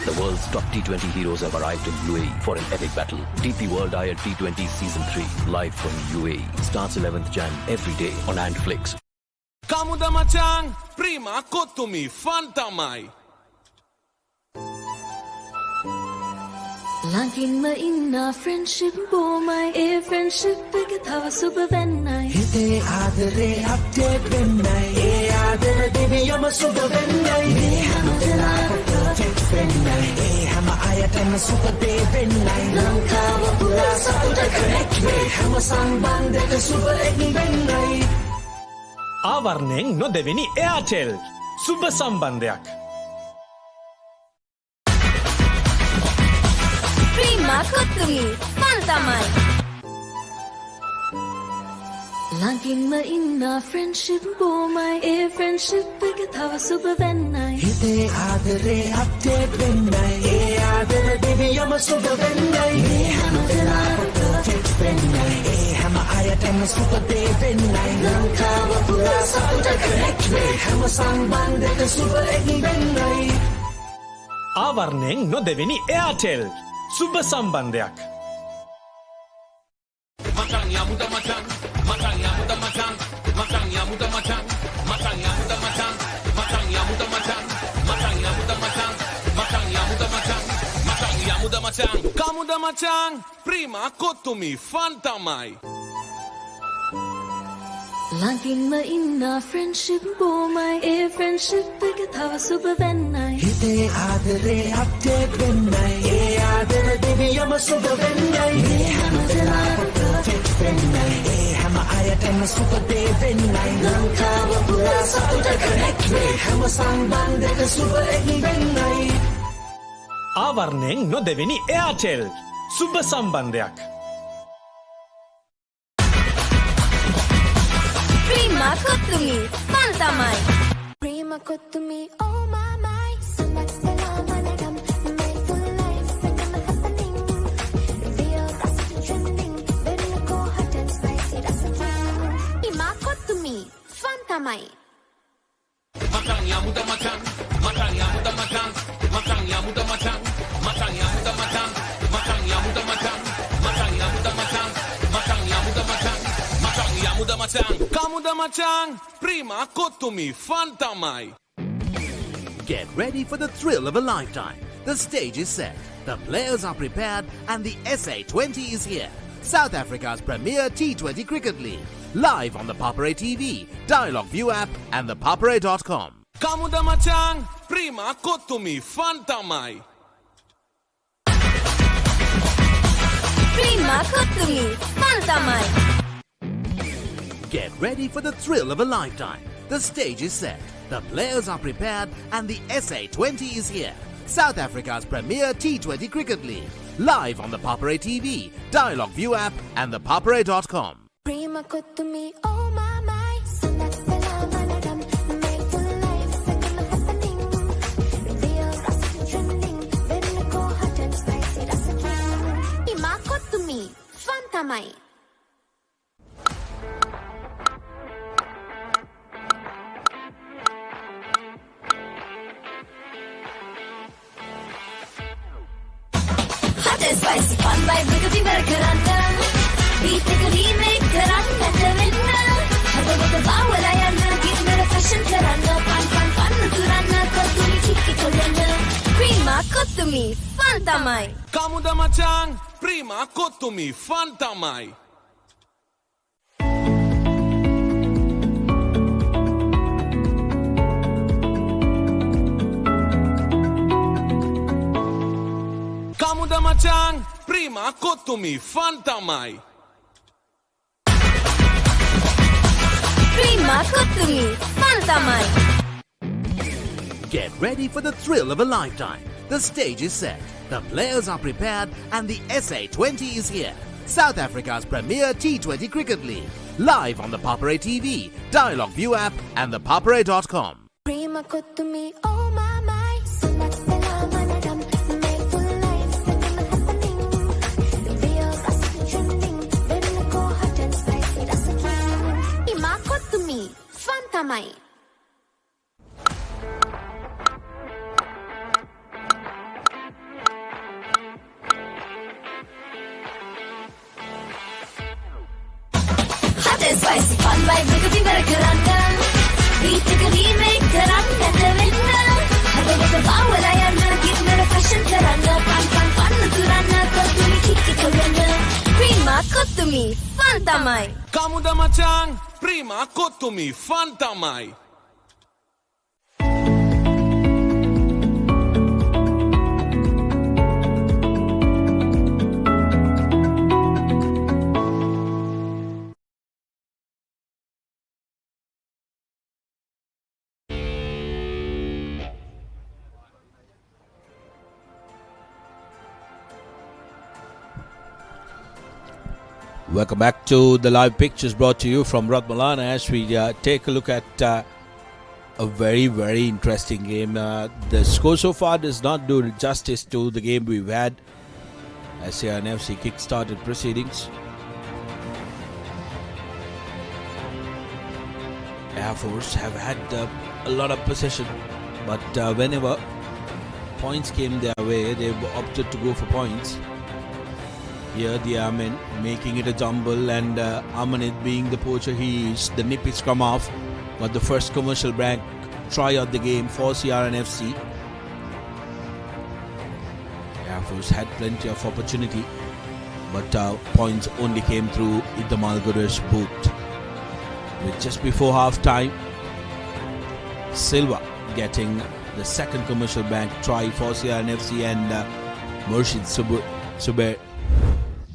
The world's top T20 heroes have arrived in UAE for an epic battle. DP World T20 Season 3, live from UAE. Starts 11th Jan every day on Netflix. Kamuda macang, prima kotumi, fantamai. Laging mainna friendship bo my friendship එක තව සුබ වෙන්නයි හිතේ ආදරේ update වෙන්නයි ඒ ආදර දෙවියම සුබ වෙන්නයි මේ හැමදෙනාම perfect වෙන්නයි ඒ හැම අයටම සුබ දේ වෙන්නයි ලංකාව පුරා සතුට connect වේ හැම සම්බන්ධයක සුබ එක් වෙන්නයි ආවරණයෙන් නොදෙවෙනි එයාටෙල් සුබ සම්බන්ධයක් Prima kotumi, fantamai. ළඟින්ම ඉන්න friendship බොමයි ඒ friendship එක තව සුබ වෙන්නයි හිතේ ආදරේ update වෙන්නයි ඒ ආදර දෙවියම සුබ වෙන්නයි මේ හැම වෙලාවට perfect වෙන්නයි ඒ හැම අයටම සුබ දේ වෙන්නයි ලංකාව පුරා සතුට connect වේ හැම සම්බන්ධයක සුබ එකි වෙන්නයි ආවරණයෙන් නොදෙවෙනි එයාටෙල් සුබ සම්බන්ධයක් Matang ya muda matang, matang ya muda matang, matang ya muda matang, matang ya muda matang, matang ya muda matang, matang ya muda matang, matang ya muda matang, matang ya muda matang, kamuda matang, prima kotumi fantamai. ළඟින්ම ඉන්න friendship බොමයි ඒ friendship එක තව සුබ වෙන්නයි හිතේ ආදරේ update වෙන්නයි ඒ ආදර දෙවියම සුබ වෙන්නයි මේ හැම වෙලාවට perfect වෙන්නයි ඒ හැම අයටම සුබ දේ වෙන්නයි ලංකාව පුරා සතුට connect වේ හැම සම්බන්ධයක සුබ එකි වෙන්නයි ආවරණයෙන් නොදෙවෙනි එයාටෙල් සුබ සම්බන්ධයක් Prima Kotumi, Fantamai. Prima Kotumi, oh my my. Sunat Salamanagam, my full life, second happening. Real recipe trending, very go hot and spicy recipe. Prima Kotumi, Fantamai. Matang ya muda matang, matang ya muda matang, matang ya muda matang, matang ya muda matang, matang ya muda matang, matang ya muda matang, matang ya muda matang, matang ya muda matang, kamuda matang, prima kotumi fantamai. Get ready for the thrill of a lifetime. The stage is set, the players are prepared, and the SA20 is here. South Africa's premier T20 cricket league. Live on the Papare TV, Dialog ViU App, and ThePapare.com. Kamuda matang, prima kotumi fantamai. Prima Kotumi, Fantamai. Get ready for the thrill of a lifetime. The stage is set, the players are prepared, and the SA20 is here. South Africa's premier T20 cricket league. Live on the Papare TV, Dialog ViU App, and ThePapare.com. Prima Kotumi, oh my my. Sunat Salamanagam, my full life, second happening. Real recipe trending, very go hot and spicy recipe. Prima Kotumi, Fantamai. Hot and spicy fun by Rugby Karanga. Beat the remake Karanga Winna. Have a look at Bawala give me a fashion Karanga. Fun Turana Kotumi Chiki Kolena. Prima Kotumi, Fantamai. Kamuda matang, prima kotumi fantamai. Kamuda matang, prima kotumi fantamai. Prima Kotumi, Fantamai. Get ready for the thrill of a lifetime. The stage is set, the players are prepared, and the SA20 is here. South Africa's premier T20 cricket league. Live on the Papare TV, Dialog ViU App, and ThePapare.com. Prima Kotumi, oh my my. Sunat Salamanagam, my full life, second happening. Real recipe trending, very go hot and spicy recipe. Prima Kotumi, Fantamai. Hot and spicy fun by Rugby Karanga. Beat the remake Karanga Winna. Have a look at Bawala give me a fashion Karanga. Fun Turana Kotumi Chiki Kolena. Prima Kotumi, Fantamai. Kamuda matang, prima kotumi fantamai. Welcome back to the live pictures brought to you from Ratmalana as we take a look at a very, very interesting game. The score so far does not do justice to the game we've had as CR&FC kick-started proceedings. Air Force have had a lot of possession, but whenever points came their way, they opted to go for points. Here the Airmen making it a jumble, and Amanit being the poacher he is, the nippy scrum off, got the first commercial bank try of the game for CR&FC. Air Force had plenty of opportunity, but points only came through Ida Malgoda's boot. With just before half time, Silva getting the second commercial bank try for CR&FC, and Murshid Subair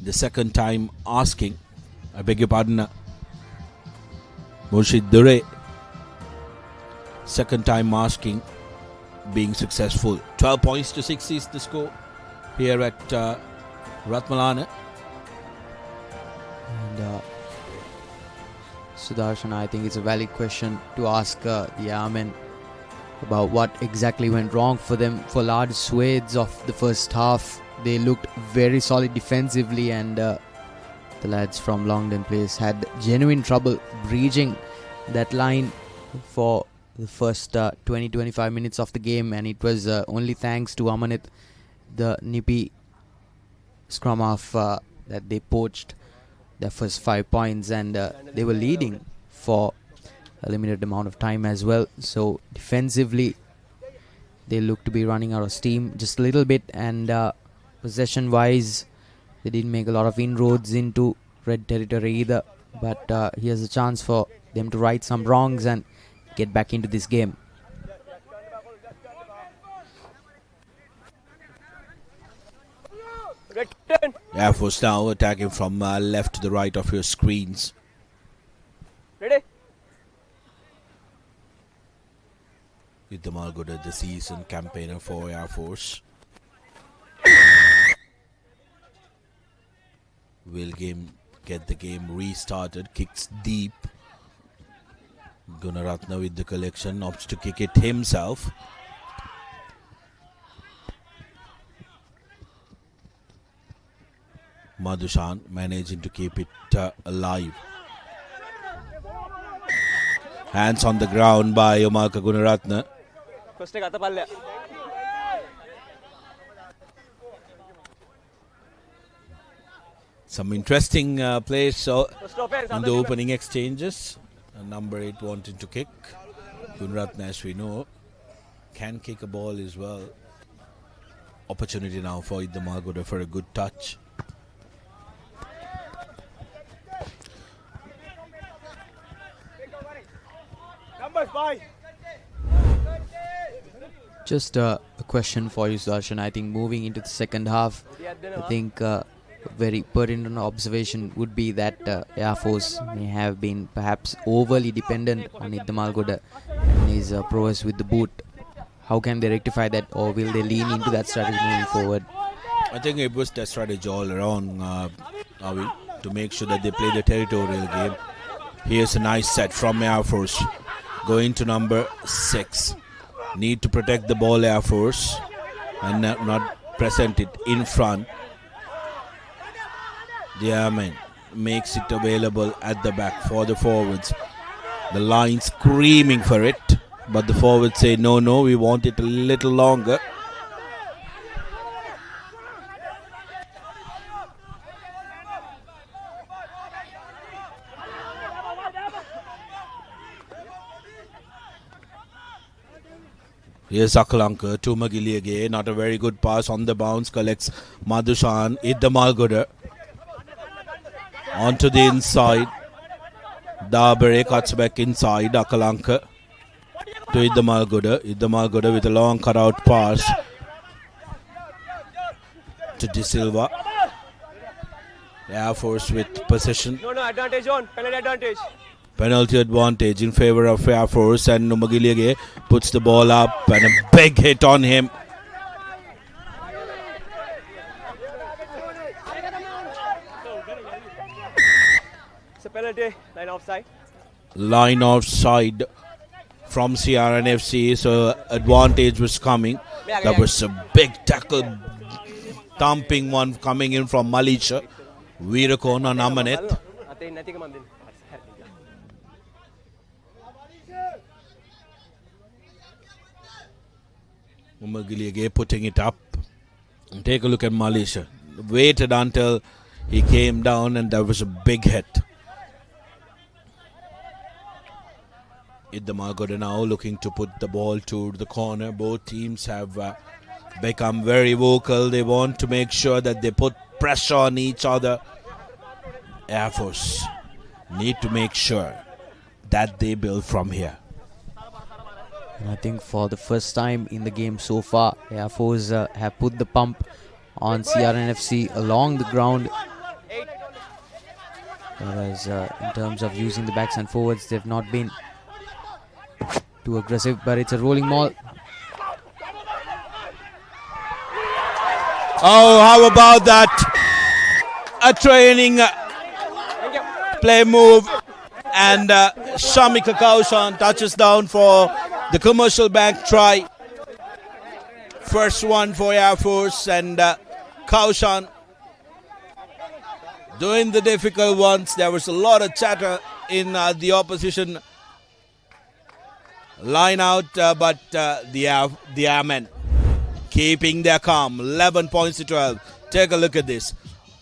the second time asking, I beg your pardon, Murshid Dure second time asking, being successful. 12 points to 6 is the score here at Ratmalana. And Sudarshan, I think it's a valid question to ask the Airmen about what exactly went wrong for them. For large swathes of the first half, they looked very solid defensively, and the lads from Longden Place had genuine trouble breaching that line for the first 20-25 minutes of the game, and it was only thanks to Amanit, the nippy scrum half, that they poached their first 5 points, and they were leading for a limited amount of time as well. So defensively they look to be running out of steam just a little bit, and possession wise they didn't make a lot of inroads into red territory either, but here's a chance for them to right some wrongs and get back into this game. Air Force now attacking from left to the right of your screens. Ready? Ida Malgoda, the season campaigner for Air Force. Will get the game restarted. Kicks deep. Gunaratna with the collection, opts to kick it himself. Madhushan managing to keep it alive. Hands on the ground by Yomalka Gunaratna. Some interesting plays in the opening exchanges. Number 8 wanting to kick. Gunaratna, as we know, can kick a ball as well. Opportunity now for Ida Malgoda for a good touch. Just a question for you, Sudarshan. I think moving into the second half, I think very pertinent observation would be that Air Force may have been perhaps overly dependent on Ida Malgoda and his prowess with the boot. How can they rectify that, or will they lean into that strategy moving forward? I think it was the strategy all around, to make sure that they play the territorial game. Here's a nice set from Air Force. Going to number 6. Need to protect the ball, Air Force, and not present it in front. The Airman makes it available at the back for the forwards. The line screaming for it, but the forwards say no, we want it a little longer. Here's Akalanka to Magili again. Not a very good pass on the bounce. Collects Madhushan. Ida Malgoda. Onto the inside. Dabare cuts back inside. Akalanka to Ida Malgoda. Ida Malgoda with a long cutout pass to De Silva. Air Force with possession. No, advantage on. Penalty advantage. Penalty advantage in favor of Air Force, and Numagiliage puts the ball up and a big hit on him. penalty, line offside. Line offside from CR&FC, so advantage was coming. That was a big tackle, thumping one coming in from Malaysia. Virakona Namanet. Umagiliage putting it up. And take a look at Malaysia. Waited until he came down and there was a big hit. Iddamalgoda now looking to put the ball to the corner. Both teams have become very vocal. They want to make sure that they put pressure on each other. Air Force need to make sure that they build from here. And I think for the first time in the game so far, Air Force have put the pump on CR&FC along the ground. Whereas in terms of using the backs and forwards, they've not been too aggressive, but it's a rolling ball. Oh, how about that? A training play move, and Shamika Kaushan touches down for the Commercial Bank try. First one for Air Force, and Kaushan doing the difficult ones. There was a lot of chatter in the opposition line out, but the Airmen keeping their calm. 11 points to 12. Take a look at this.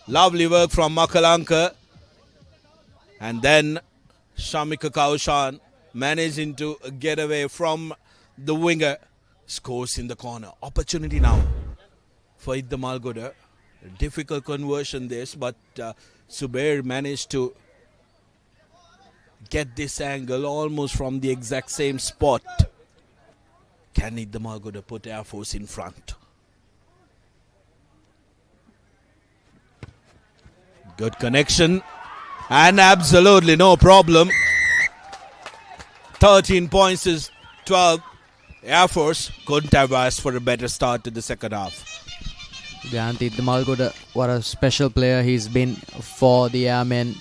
Lovely work from Makalanka. And then Shamika Kaushan managing to get away from the winger. Scores in the corner. Opportunity now for Iddamalgoda. Difficult conversion this, but Subair managed to get this angle almost from the exact same spot. Can Iddamalgoda put Air Force in front? Good connection. And absolutely no problem. 13 points is 12. Air Force couldn't have asked for a better start to the second half. Gyanti Iddamalgoda, what a special player he's been for the Airmen.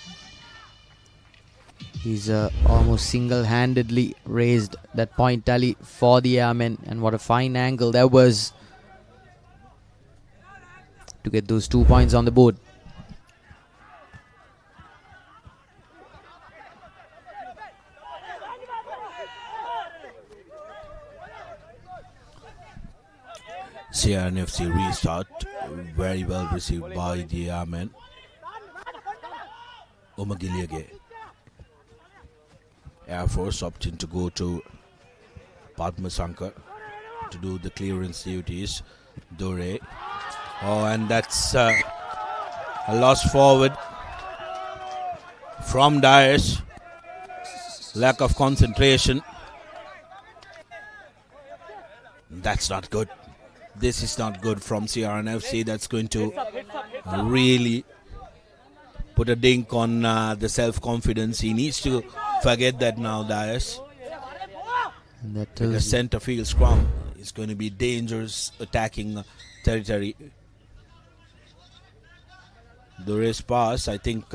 He's almost single-handedly raised that point tally for the Airmen, and what a fine angle that was to get those 2 points on the board. CR&FC restart, very well received by the Airmen. Umagiliage. Air Force opting to go to Padmasankar to do the clearance duties. Dore. Oh, and that's a loss forward from Dyers. Lack of concentration. That's not good. This is not good from CR&FC. That's going to really put a dink on the self-confidence. He needs to forget that now, Dyers. The center field scrum is going to be dangerous attacking territory. The race pass, I think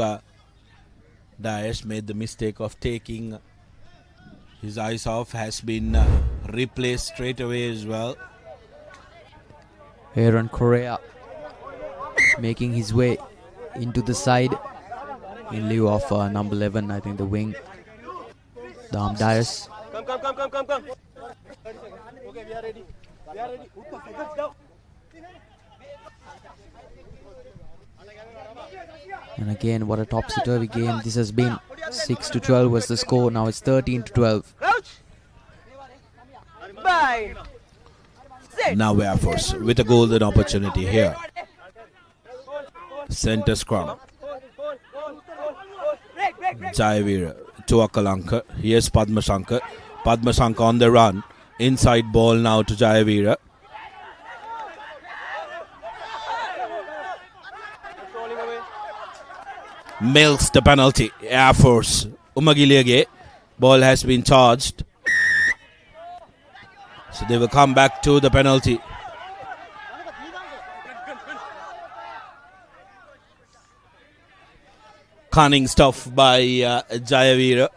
Dyers made the mistake of taking his eyes off, has been replaced straight away as well. Aaron Correa making his way into the side in lieu of number 11, I think the wing, Dam Dyers. Come. Okay, we are ready. And again, what a topsy-turvy game this has been. 6-12 was the score. Now it's 13-12. Bye. Now Air Force with a golden opportunity here. Center scrum. Jayavira to Akalanka. Here's Padmasankar. Padmasankar on the run. Inside ball now to Jayavira. Milks the penalty. Air Force. Umagiliage. Ball has been charged. So they will come back to the penalty. Cunning stuff by Jayavira.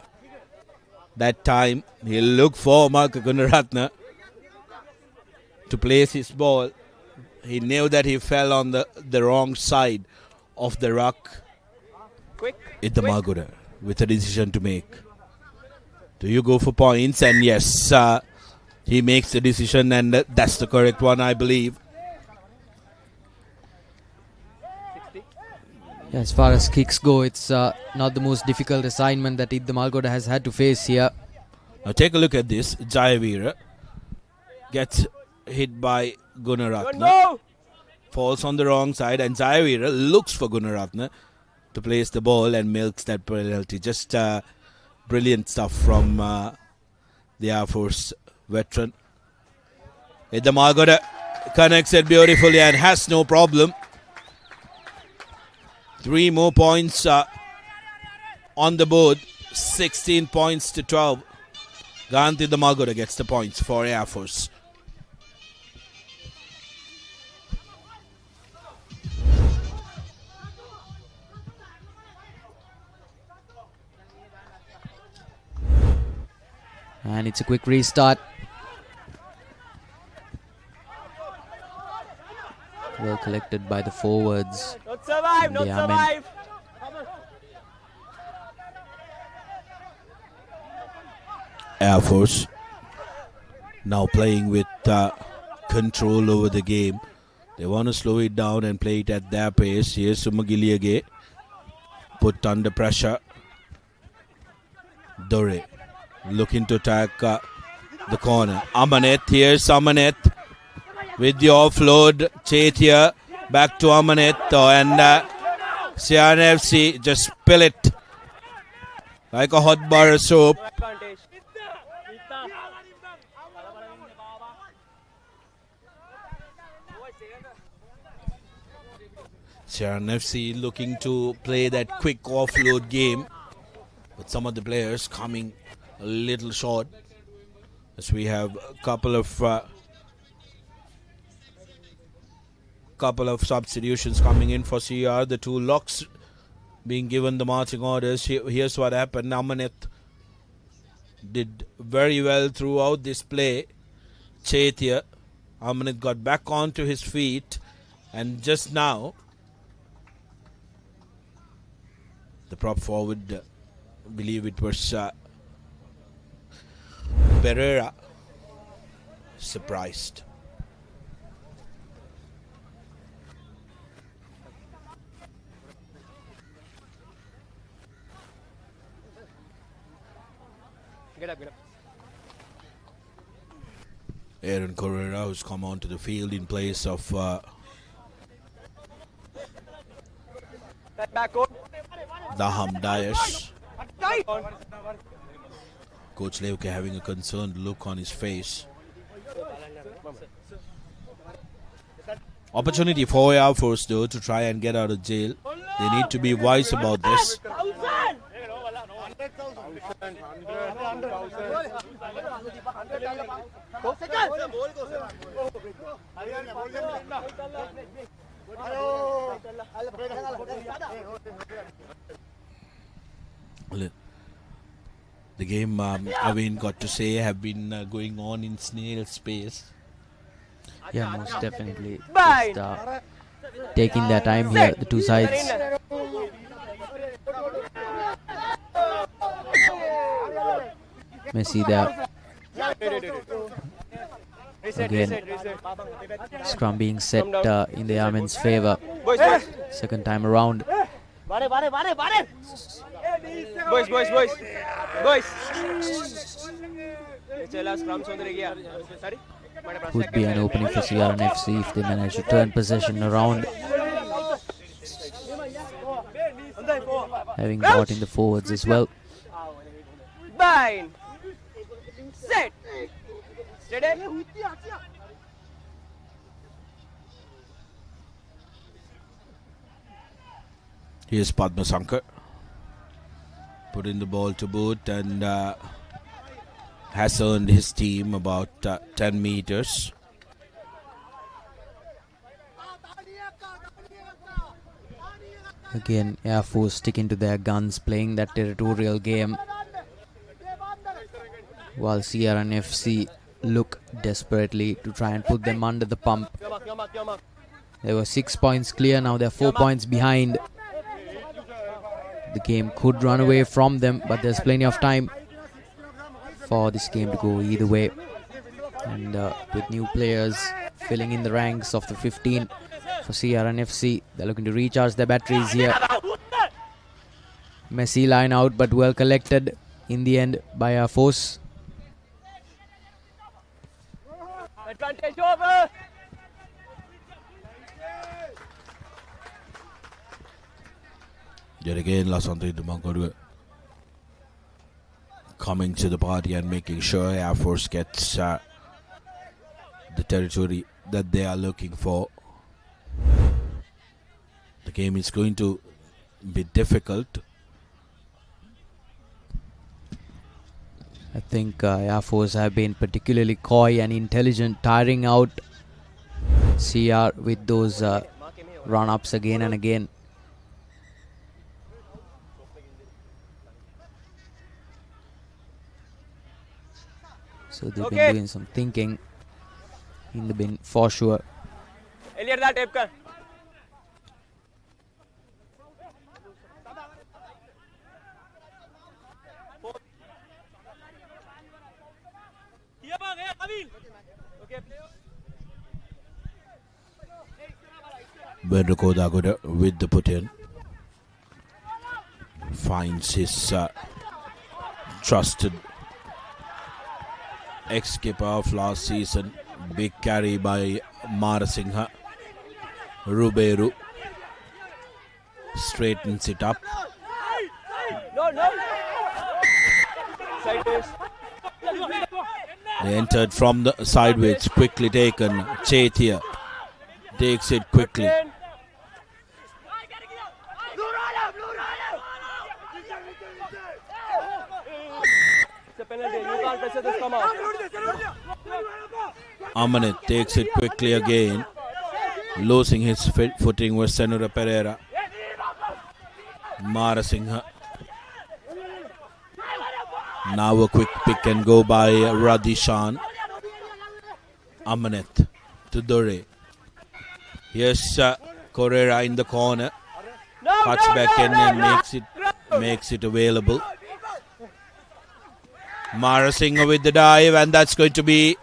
That time he looked for Mark Gunaratne to place his ball. He knew that he fell on the wrong side of the ruck. Idamaguda with a decision to make. Do you go for points? And yes, he makes the decision, and that's the correct one, I believe. As far as kicks go, it's not the most difficult assignment that Idamaguda has had to face here. Now take a look at this. Jayavira gets hit by Gunaratne. Falls on the wrong side, and Jayavira looks for Gunaratne to place the ball and milks that penalty. Just brilliant stuff from the Air Force veteran. Idamaguda connects it beautifully and has no problem. 3 more points on the board. 16 points to 12. Gandhi Idamaguda gets the points for Air Force. And it's a quick restart. Well collected by the forwards. Not survive, not survive. Air Force now playing with control over the game. They want to slow it down and play it at their pace. Here's Sumagiliage put under pressure. Dore looking to attack the corner. Amanet, here's Amanet with the offload. Chetia back to Amanet, and CR&FC just spill it like a hot bar of soap. CR&FC looking to play that quick offload game, with some of the players coming a little short, as we have a couple of substitutions coming in for CR. The 2 locks being given the marching orders. Here's what happened. Amanet did very well throughout this play. Chetia, Amanet got back onto his feet, and just now the prop forward, believe it was Pereira, surprised. Get up, get up. Aaron Correa, who's come onto the field in place of Daham Daesh. Coach Levke having a concerned look on his face. Opportunity for Air Force though to try and get out of jail. They need to be wise about this. The game, Avin got to say, have been going on in snail space. Yeah, most definitely. Just taking their time here, the two sides. Messi there. Again, scrum being set in the Armen's favour. Second time around. Boys. Would be an opening for CR&FC if they manage to turn possession around. Having brought in the forwards as well. Bind. Set. Steady. Here's Padma Sankar. Putting the ball to boot and has earned his team about 10 meters. Again, Air Force sticking to their guns, playing that territorial game, while CR&FC look desperately to try and put them under the pump. They were 6 points clear, now they're 4 points behind. The game could run away from them, but there's plenty of time for this game to go either way. And with new players filling in the ranks of the 15 for CR&FC, they're looking to recharge their batteries here. Messy line out, but well collected in the end by Air Force. Advantage over. Yet again, Lasante Dumangodu coming to the party and making sure Air Force gets the territory that they are looking for. The game is going to be difficult. I think Air Force have been particularly coy and intelligent, tiring out CR with those run-ups again and again. So they've been doing some thinking in the bin for sure. Benrakodagoda with the put-in finds his trusted ex-skipper of last season. Big carry by Marasingha. Ruberu straightens it up. They entered from the sideways, quickly taken. Chetia takes it quickly. Amanit takes it quickly again, losing his footing with Senura Pereira. Marasingha. Now a quick pick and go by Radishan. Amanit to Dore. Here's Correa in the corner. Cuts back in and makes it available. Marasingha with the dive, and that's going to be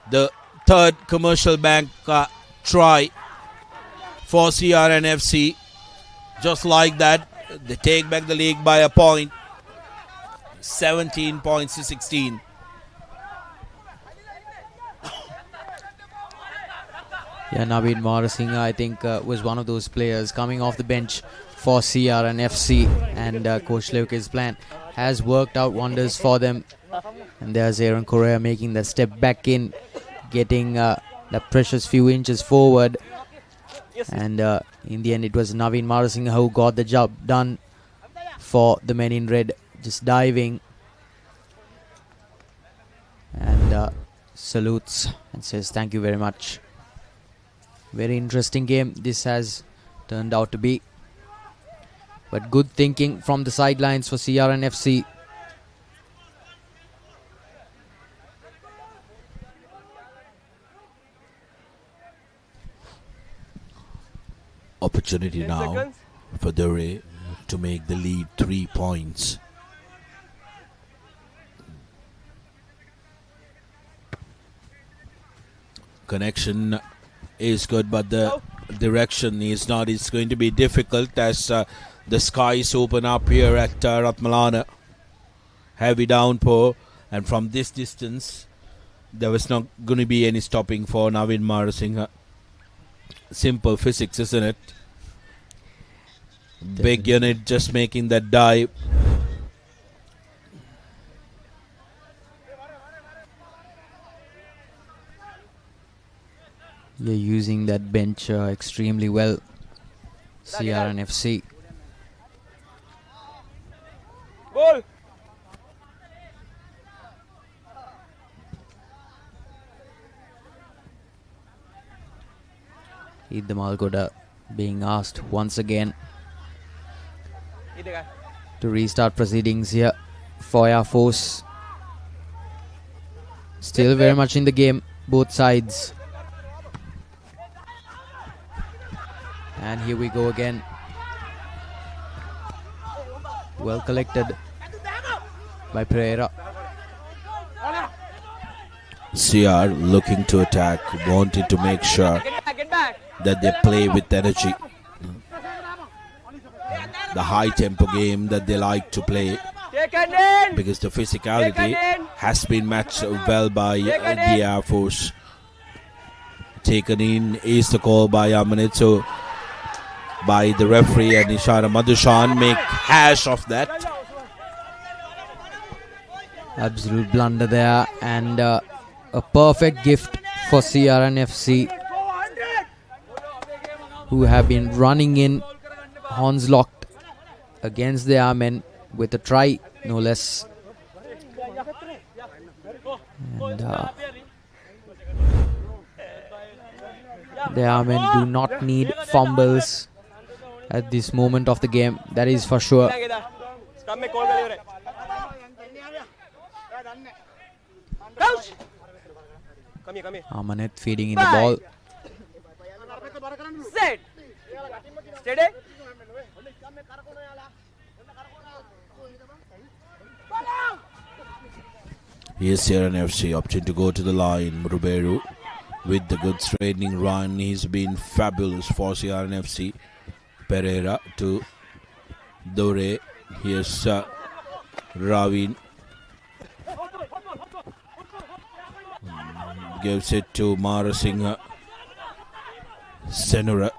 the third commercial bank try for CR&FC. Just like that, they take back the league by a point. 17 points to 16. Yeah, Naveen Marasingha, I think, was one of those players coming off the bench for CR&FC, and Coach Leuke's plan has worked out wonders for them. And there's Aaron Correa making that step back in, getting that precious few inches forward. And in the end, it was Naveen Marasingha who got the job done for the men in red, just diving. And salutes and says thank you very much. Very interesting game this has turned out to be. But good thinking from the sidelines for CR&FC. Opportunity now for Dore to make the lead 3 points. Connection is good, but the direction is not. It's going to be difficult as the skies open up here at Ratmalana. Heavy downpour, and from this distance there was not going to be any stopping for Naveen Marasingha. Simple physics, isn't it? Big unit just making that dive. They're using that bench extremely well, CR&FC. Goal. Eid the Malgoda being asked once again to restart proceedings here for Air Force. Still very much in the game, both sides. And here we go again. Well collected by Pereira. CR looking to attack, wanting to make sure that they play with energy. The high tempo game that they like to play, because the physicality has been matched well by the Air Force. Taken in is the call by Amanitsu, by the referee, and Ishara Madhushan make hash of that. Absolute blunder there, and a perfect gift for CR&FC, who have been running in horns locked against their men with a try, no less. And their men do not need fumbles at this moment of the game, that is for sure. Amanet feeding in the ball. Set. Steady. Here's CR&FC opting to go to the line. Ruberu with the good straightening run. He's been fabulous for CR&FC. Pereira to Dore. Here's Ravin. Gives it to Marasinghe. Senura.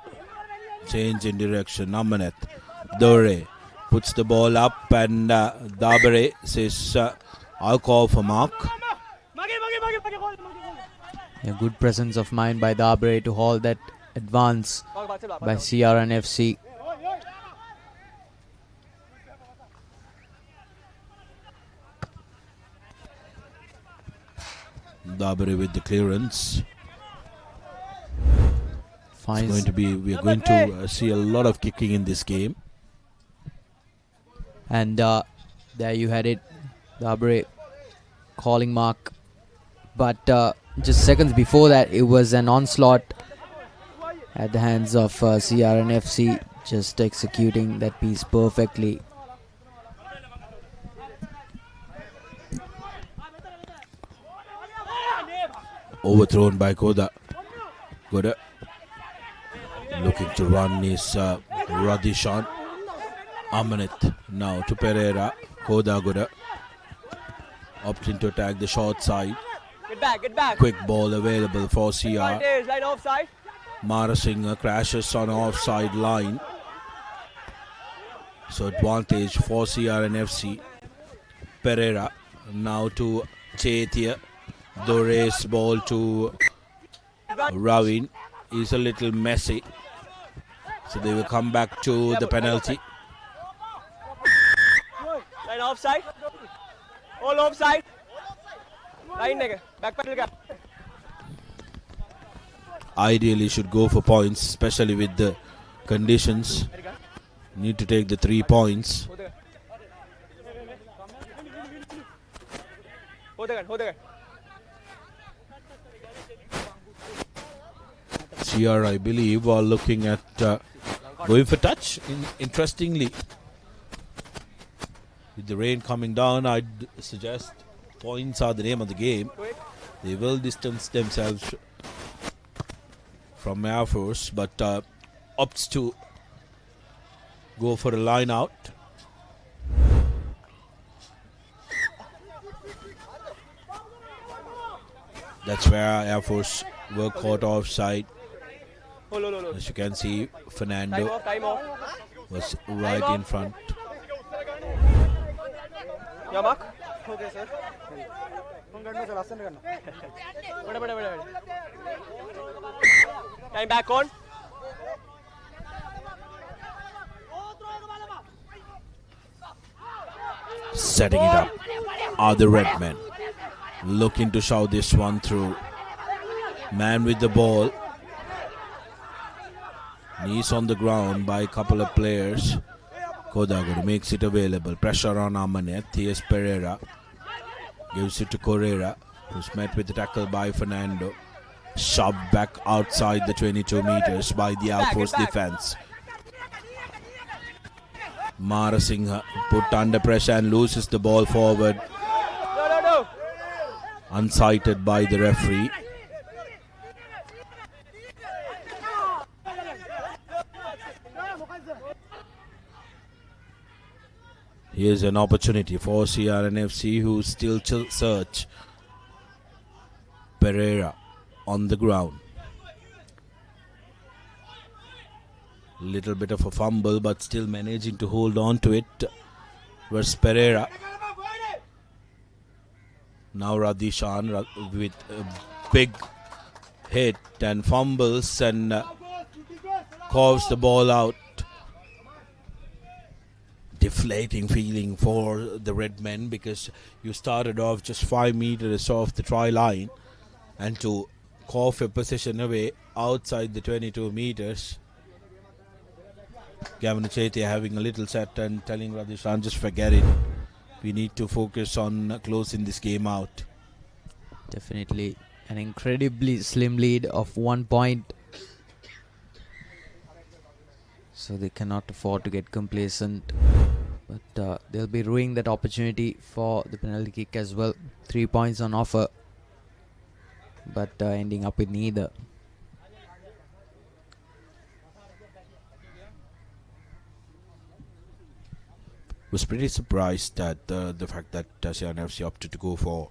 Change in direction. Amanet. Dore puts the ball up, and Dabare says, I'll call for mark. A good presence of mind by Dabare to hold that advance by CR&FC. Dabare with the clearance. We are going to see a lot of kicking in this game. And there you had it, Dabare calling mark. But just seconds before that, it was an onslaught at the hands of CR&FC, just executing that piece perfectly. Overthrown by Koda. Koda looking to run is Radishan. Amanet now to Pereira. Koda Goda opting to attack the short side. Get back. Quick ball available for CR. Line offside. Marasinghe crashes on offside line. So advantage for CR&FC. Pereira now to Chetia. Dore's ball to Ravin is a little messy. So they will come back to the penalty. Line offside. All offside. Line back pedal. Ideally should go for points, especially with the conditions. Need to take the 3 points. CR, I believe, are looking at going for touch. Interestingly, with the rain coming down, I'd suggest points are the name of the game. They will distance themselves from Air Force, but opts to go for a line out. That's where Air Force were caught offside. As you can see, Fernando was right in front. Yeah, Mark? Okay, sir. Time back on. Setting it up are the red men. Looking to shove this one through. Man with the ball. Knees on the ground by a couple of players. Kodaguru makes it available. Pressure on Amanet. Here's Pereira. Gives it to Correa, who's met with the tackle by Fernando. Shoved back outside the 22 meters by the Air Force defense. Mara Singha put under pressure and loses the ball forward. Unsighted by the referee. Here's an opportunity for CR&FC, who still search. Pereira on the ground. Little bit of a fumble, but still managing to hold on to it. Where's Pereira? Now Radishan with a big hit and fumbles and carves the ball out. Deflating feeling for the red men, because you started off just 5 meters off the try line, and to cough a possession away outside the 22 meters. Gavin Chetia having a little set and telling Radishan, just forget it. We need to focus on closing this game out. Definitely an incredibly slim lead of 1 point. So they cannot afford to get complacent. But they'll be ruining that opportunity for the penalty kick as well. 3 points on offer, but ending up with neither. Was pretty surprised at the fact that CR&FC opted to go for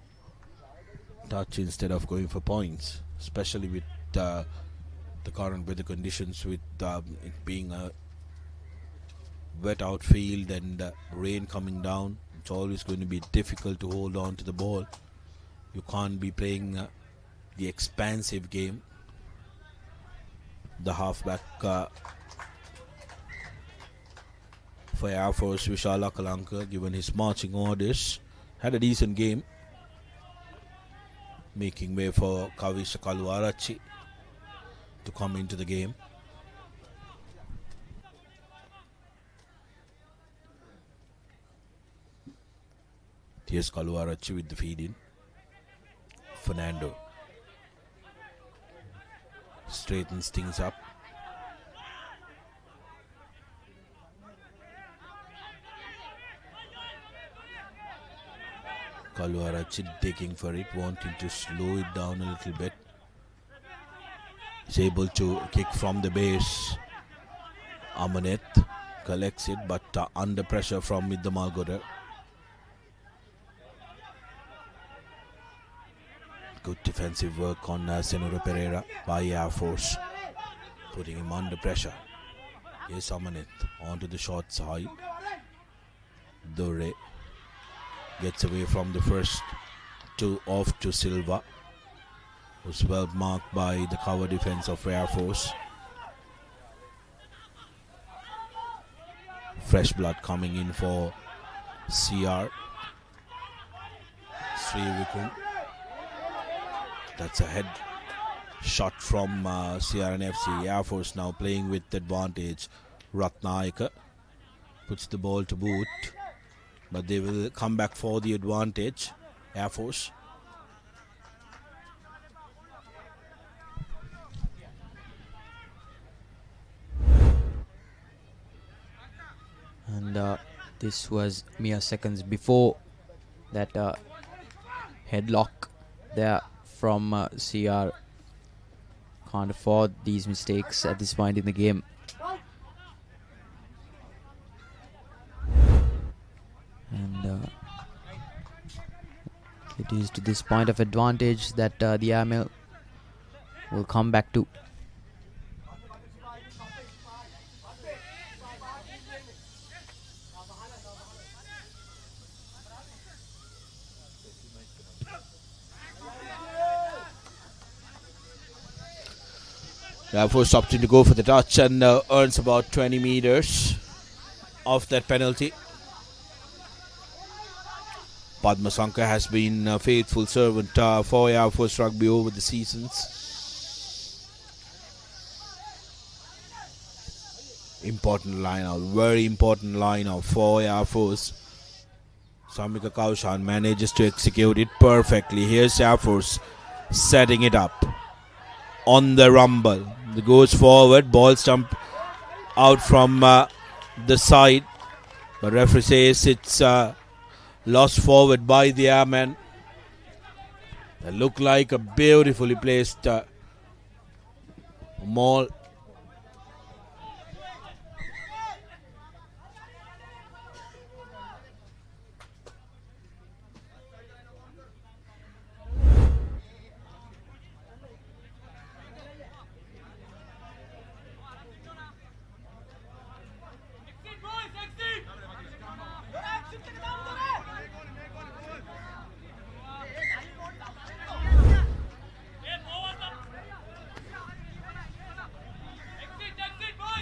touch instead of going for points, especially with the current weather conditions, with it being a wet outfield and rain coming down. It's always going to be difficult to hold on to the ball. You can't be playing the expansive game. The halfback for Air Force, Vishala Kalanka, given his marching orders, had a decent game, making way for Kavisha Kaluarachi to come into the game. Here's Kaluarachi with the feed in. Fernando straightens things up. Kaluarachi taking for it, wanting to slow it down a little bit. He's able to kick from the base. Amanet collects it, but under pressure from Middamalgoda. Good defensive work on Senora Pereira by Air Force, putting him under pressure. Here's Amanet onto the short side. Dore gets away from the first two, off to Silva, who's well marked by the cover defense of Air Force. Fresh blood coming in for CR. Sri Vikram. That's a head shot from CR&FC. Air Force now playing with advantage. Ratmalana puts the ball to boot, but they will come back for the advantage. Air Force. And this was mere seconds before that headlock there from CR. Can't afford these mistakes at this point in the game. And it is to this point of advantage that the Airmail will come back to. Air Force opting to go for the touch and earns about 20 meters off that penalty. Padma Sankar has been a faithful servant for Air Force Rugby over the seasons. Important line out, very important line out for Air Force. Samika Kaushan manages to execute it perfectly. Here's Air Force setting it up on the rumble. It goes forward, ball stump out from the side, but referee says it's lost forward by the airman. That looked like a beautifully placed maul.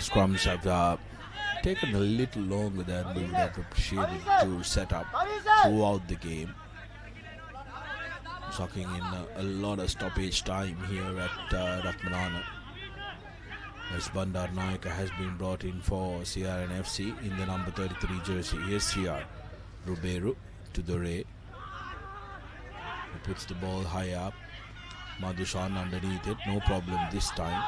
Scrums have taken a little longer than we would have appreciated to set up throughout the game, sucking in a lot of stoppage time here at Ratmalana, as Bandar Naika has been brought in for CR&FC in the number 33 jersey. Here's CR Ruberu to the Ray. He puts the ball high up. Madhushan underneath it, no problem this time.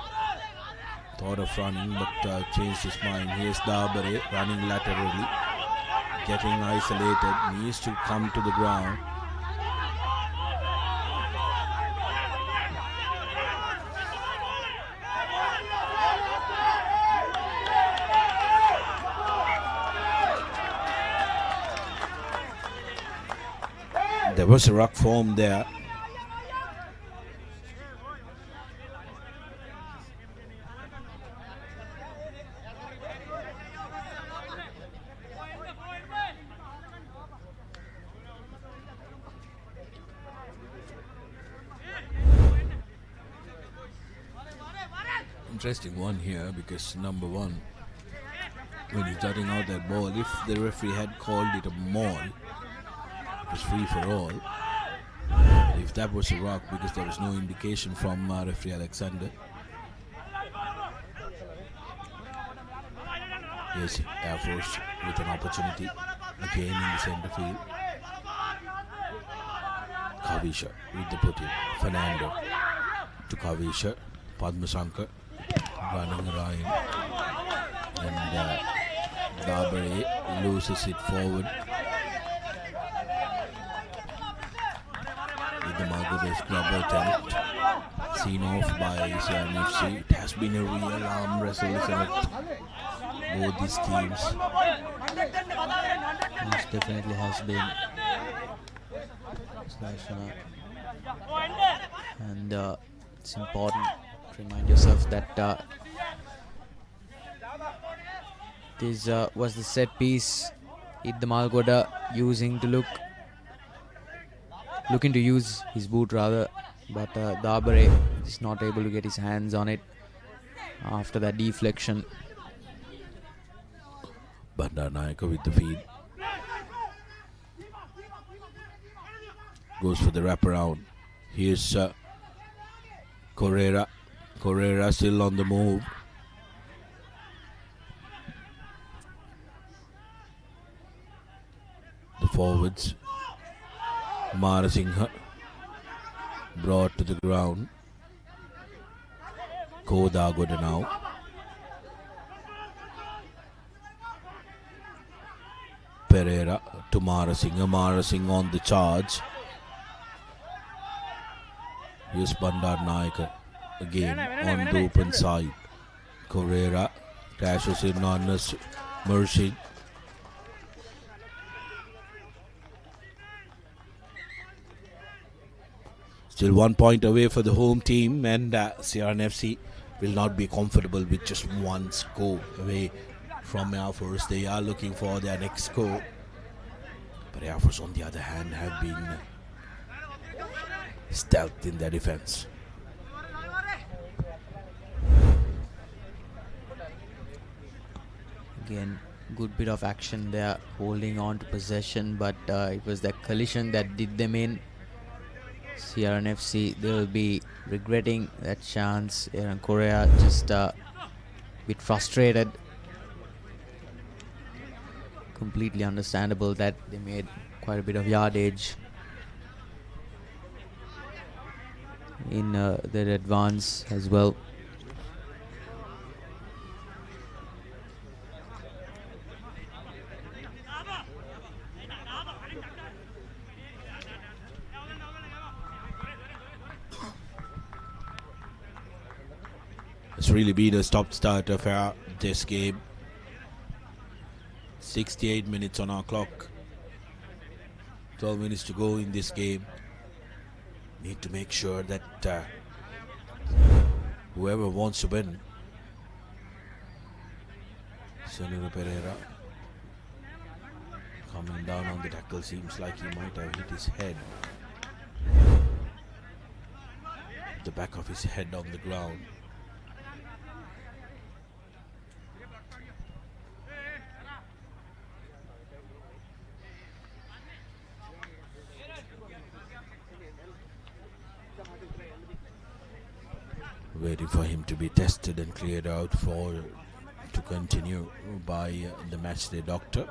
Thought of running but changed his mind. Here's Papare running laterally, getting isolated, needs to come to the ground. There was a ruck form there. Interesting one here, because number one, when he's jutting out that ball, if the referee had called it a maul, it was free for all. If that was a rock, because there was no indication from referee Alexander. Yes, Air Force with an opportunity again in the center field. Kavisha with the put in. Fernando to Kavisha. Padmasankar running around, and Papare loses it forward. With the Margaret's grab attempt, seen off by CR&FC. It has been a real arm wrestle, isn't it? Both these teams. Most definitely has been. And it's important to remind yourself that this was the set piece Idda Malgoda looking to use his boot rather, but Papare is not able to get his hands on it after that deflection. Bandar Naika with the feed. Goes for the wraparound. Here's Correa. Correa still on the move. The forwards. Marasingha brought to the ground. Kodagoda now. Pereira to Marasingha. Marasingha on the charge. Here's Bandar Naika again on the open side. Correa dashes in on Mercy. Still 1 point away for the home team, and CR&FC will not be comfortable with just one score away from Air Force. They are looking for their next score. But Air Force, on the other hand, have been stealth in their defense. Again, good bit of action there, holding on to possession, but it was that collision that did them in. CR&FC, they will be regretting that chance. Aaron Correa just a bit frustrated completely understandable that they made quite a bit of yardage in their advance as well. It's really been a stop-start affair, this game. 68 minutes on our clock. 12 minutes to go in this game. Need to make sure that whoever wants to win. Senora Pereira coming down on the tackle, seems like he might have hit his head. The back of his head on the ground. Waiting for him to be tested and cleared out to continue by the matchday doctor.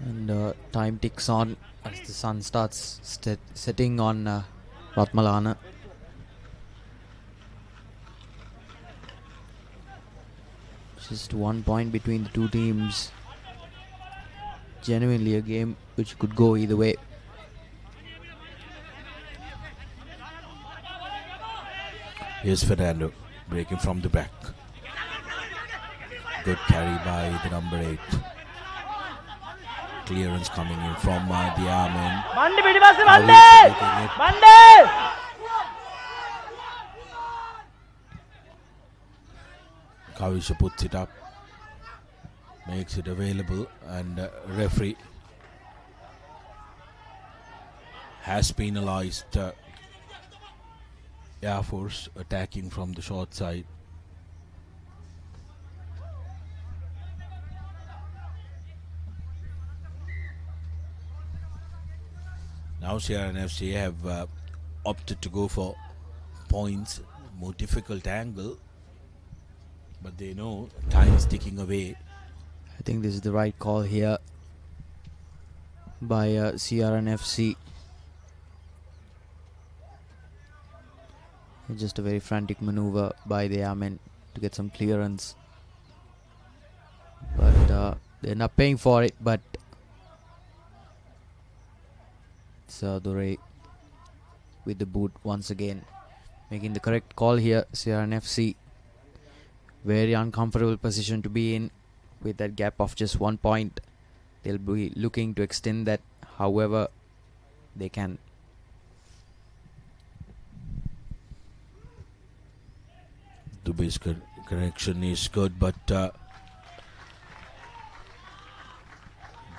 And time ticks on as the sun starts setting on Ratmalana. Just 1 point between the two teams. Genuinely a game which could go either way. Here's Fernando breaking from the back. Good carry by the number 8. Clearance coming in from the Armin. Kavisha puts it up, makes it available, and referee has penalized Air Force attacking from the short side. Now CR&FC have opted to go for points, more difficult angle, but they know time is ticking away. I think this is the right call here by CR&FC. Just a very frantic maneuver by the airmen to get some clearance, but they end up paying for it. But Dore with the boot once again, making the correct call here. CR&FC, very uncomfortable position to be in with that gap of just 1 point. They'll be looking to extend that however they can. The base correction is good, but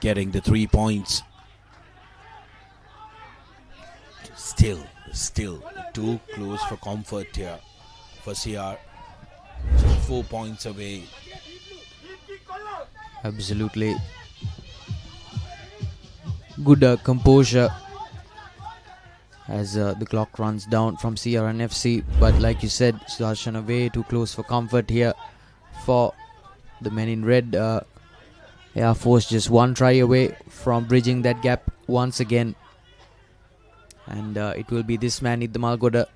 getting the 3 points still too close for comfort here for CR. Just 4 points away. Absolutely good composure as the clock runs down from CR&FC, but like you said, Sudarshan way too close for comfort here for the men in red. Air Force just 1 try away from bridging that gap once again, and it will be this man Idda Malgoda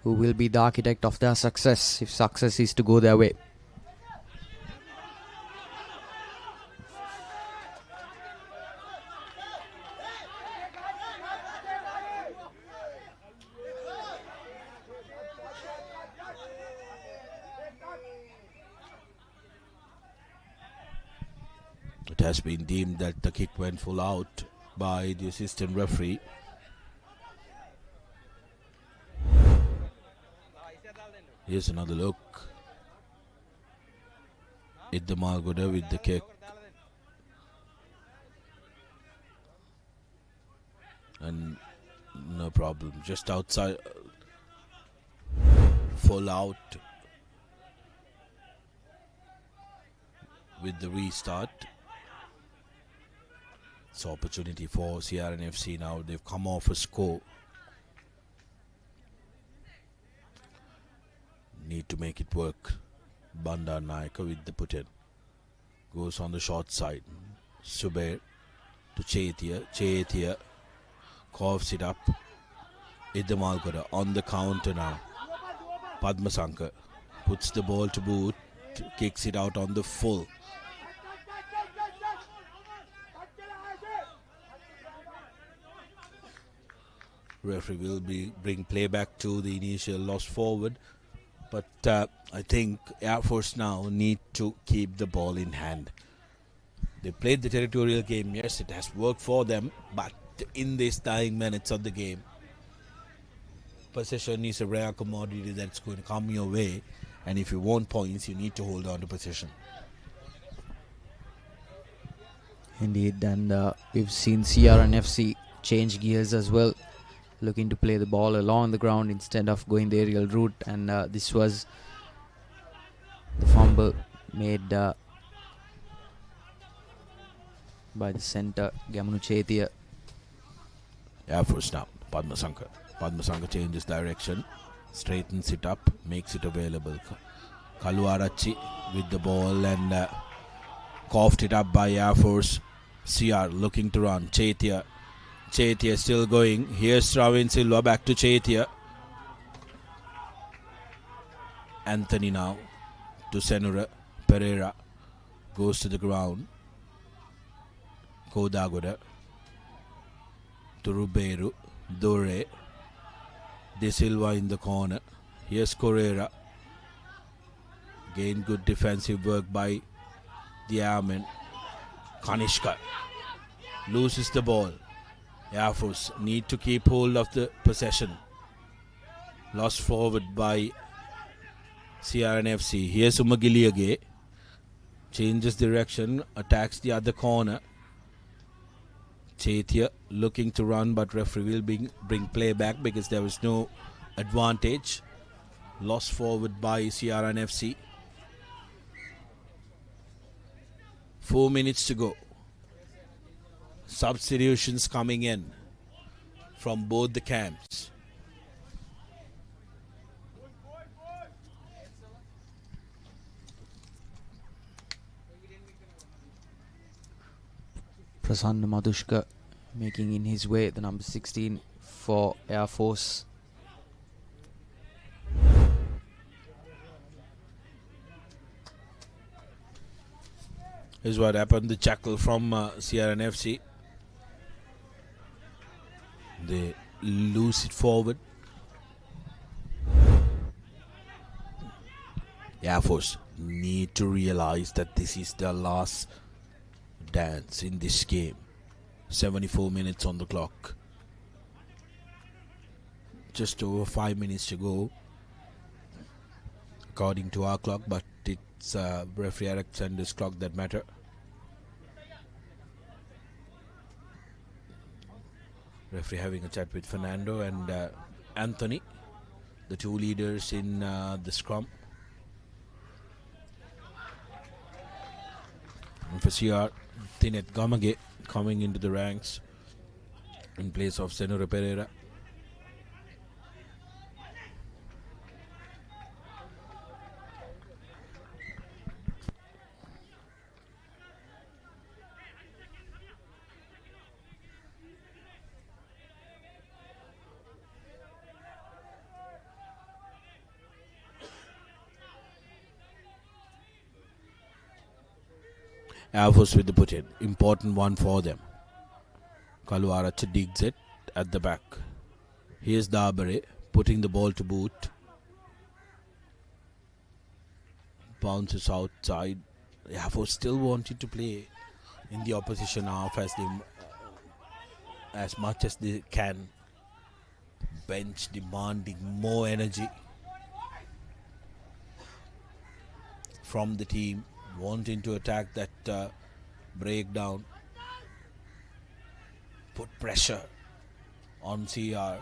who will be the architect of their success, if success is to go their way. It has been deemed that the kick went full out by the assistant referee. Here's another look. Idda Malgoda with the kick. And no problem. Just outside. Full out. With the restart. It's opportunity for CR&FC now. They've come off a score. Need to make it work. Bandar Naika with the put in. Goes on the short side. Subair to Chaitya. Chaitya coughs it up. Idamalgada on the counter now. Padmasankar puts the ball to boot. Kicks it out on the full. Referee will bring play back to the initial loss forward. But I think Air Force now need to keep the ball in hand. They played the territorial game. Yes, it has worked for them. But in these dying minutes of the game, possession is a rare commodity that's going to come your way. And if you want points, you need to hold on to possession. Indeed, and we've seen CR&FC change gears as well, looking to play the ball along the ground instead of going the aerial route, and this was the fumble made by the centre, Gamanu Chaitya. Yeah, first now, Padmasankar. Padmasankar changes direction, straightens it up, makes it available. Kaluarachi with the ball and coughed it up by Air Force. CR looking to run. Chaitya still going. Here's Ravin Silva back to Chaitya. Anthony now to Senura. Pereira goes to the ground. Kodagoda to Ruberu. Dore. De Silva in the corner. Here's Correa. Again, good defensive work by the airman. Kanishka loses the ball. Air Force need to keep hold of the possession. Lost forward by CR&FC. Here's Umagiliage. Changes direction. Attacks the other corner. Chaitya looking to run, but referee will bring play back because there was no advantage. Lost forward by CR&FC. 4 minutes to go. Substitutions coming in from both the camps. Prasanna Madhushka making in his way, the number 16 for Air Force. Here's what happened. The jackal from CR&FC. They lose it forward. Air Force need to realize that this is their last dance in this game. 74 minutes on the clock. Just over 5 minutes to go, according to our clock, but it's referee Alexander's clock that matter. Referee having a chat with Fernando and Anthony, the two leaders in the scrum. And for CR, Tinet Gamage coming into the ranks in place of Senora Pereira. Air Force with the put in. Important one for them. Kaluaracha digs it at the back. Here's Dabare putting the ball to boot. Bounces outside. Air Force still wanted to play in the opposition half as much as they can. Bench demanding more energy from the team, wanting to attack that breakdown, put pressure on CR.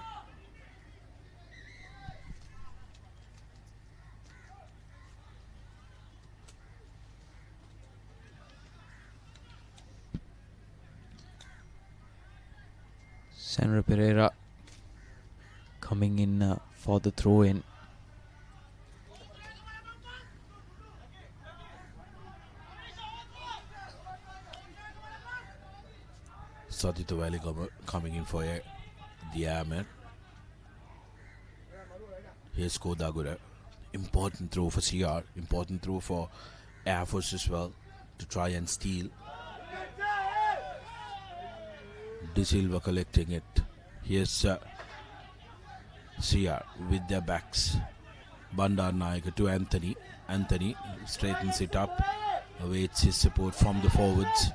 Sandra Pereira coming in for the throw in. Sadito Valley coming in for the airman. Here's Kodagura. Important throw for CR. Important throw for Air Force as well to try and steal. De Silva collecting it. Here's CR with their backs. Bandar Naik to Anthony. Anthony straightens it up. Awaits his support from the forwards.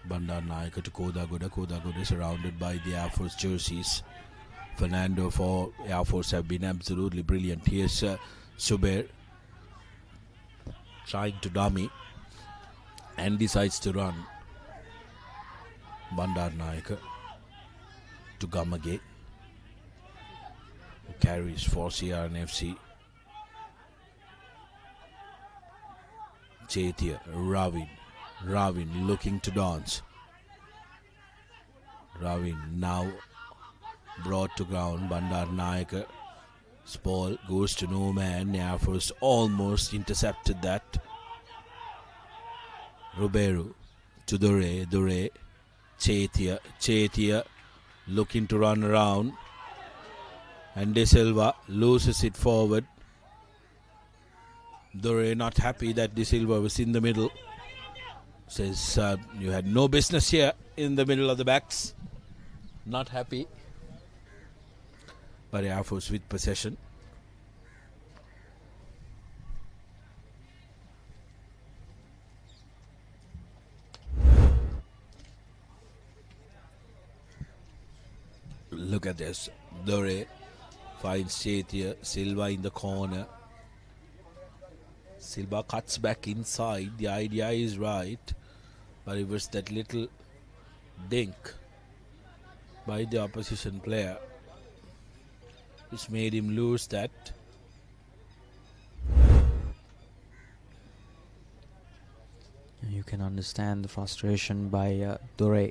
Bandar Naik to Kodagura. Kodagura is surrounded by the Air Force jerseys. Fernando for Air Force have been absolutely brilliant. Here's Subair trying to dummy and decides to run. Bandar Naik to Gamage, who carries for CR&FC. Chetia, Ravin looking to dance. Ravin now brought to ground. Bandar Naik. Ball goes to no man. Air Force almost intercepted that. Ribeiro to Dore. Chetia looking to run around. And De Silva loses it forward. Dore not happy that De Silva was in the middle. Says you had no business here in the middle of the backs. Not happy. But Air Force with possession. Look at this. Dore finds Chetia. Silva in the corner. Silva cuts back inside. The idea is right. But it was that little dink by the opposition player which made him lose that. You can understand the frustration by Dore.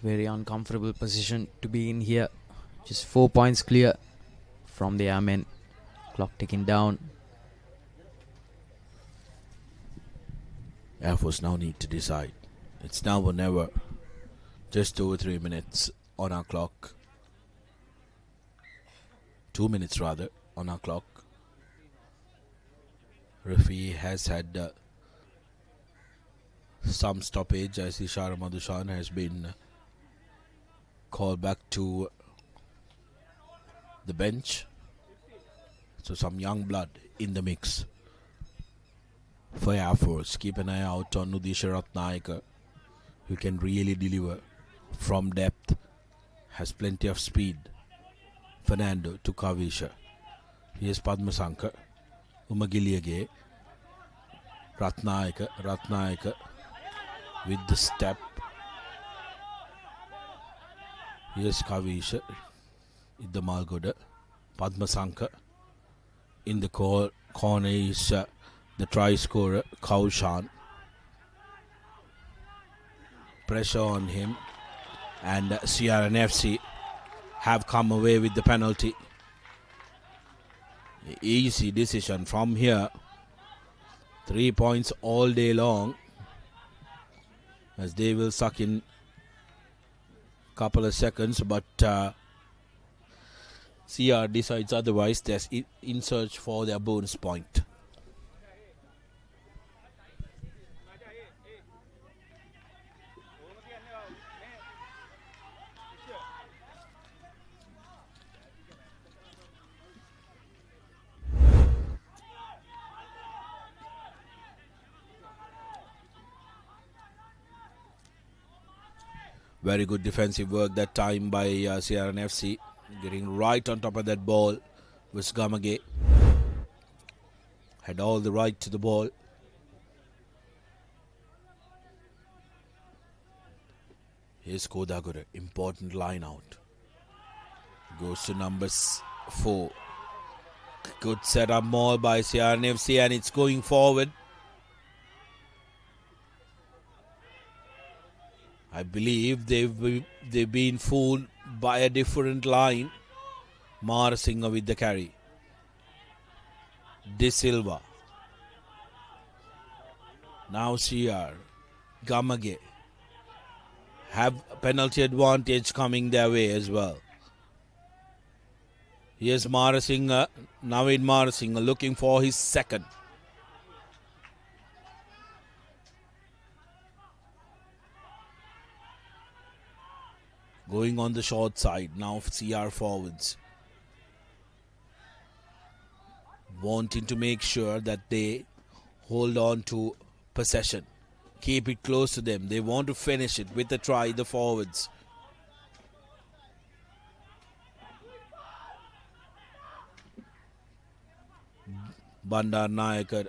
Very uncomfortable position to be in here. Just 4 points clear from the Airmen. Clock ticking down. Air Force now need to decide. It's now or never. Just over 3 minutes on our clock. 2 minutes rather on our clock. Referee has had some stoppage as Ishara Madhushan has been called back to the bench. So some young blood in the mix for Air Force. Keep an eye out on Nudisha Ratnaika, who can really deliver from depth, has plenty of speed. Fernando to Kavisha. Here's Padmasanka. Umagiliage. Ratnaika with the step. Here's Kavisha. Idda Malgoda. Padmasanka. In the corner is the try scorer, Kaushan. Pressure on him. And CR&FC have come away with the penalty. Easy decision from here. 3 points all day long. As they will suck in a couple of seconds. But CR decides otherwise. They're in search for their bonus point. Very good defensive work that time by CR&FC. Getting right on top of that ball was Gamage. Had all the right to the ball. Here's Kodagura, important line out. Goes to number 4. Good setup maul by CR&FC, and it's going forward. I believe they've been fooled by a different line. Marasinga with the carry. De Silva. Now CR. Gamage. Have penalty advantage coming their way as well. Here's Marasinga. Navid Marasinga looking for his second. Going on the short side. Now CR forwards. Wanting to make sure that they hold on to possession. Keep it close to them. They want to finish it with a try, the forwards. Bandar Nayakar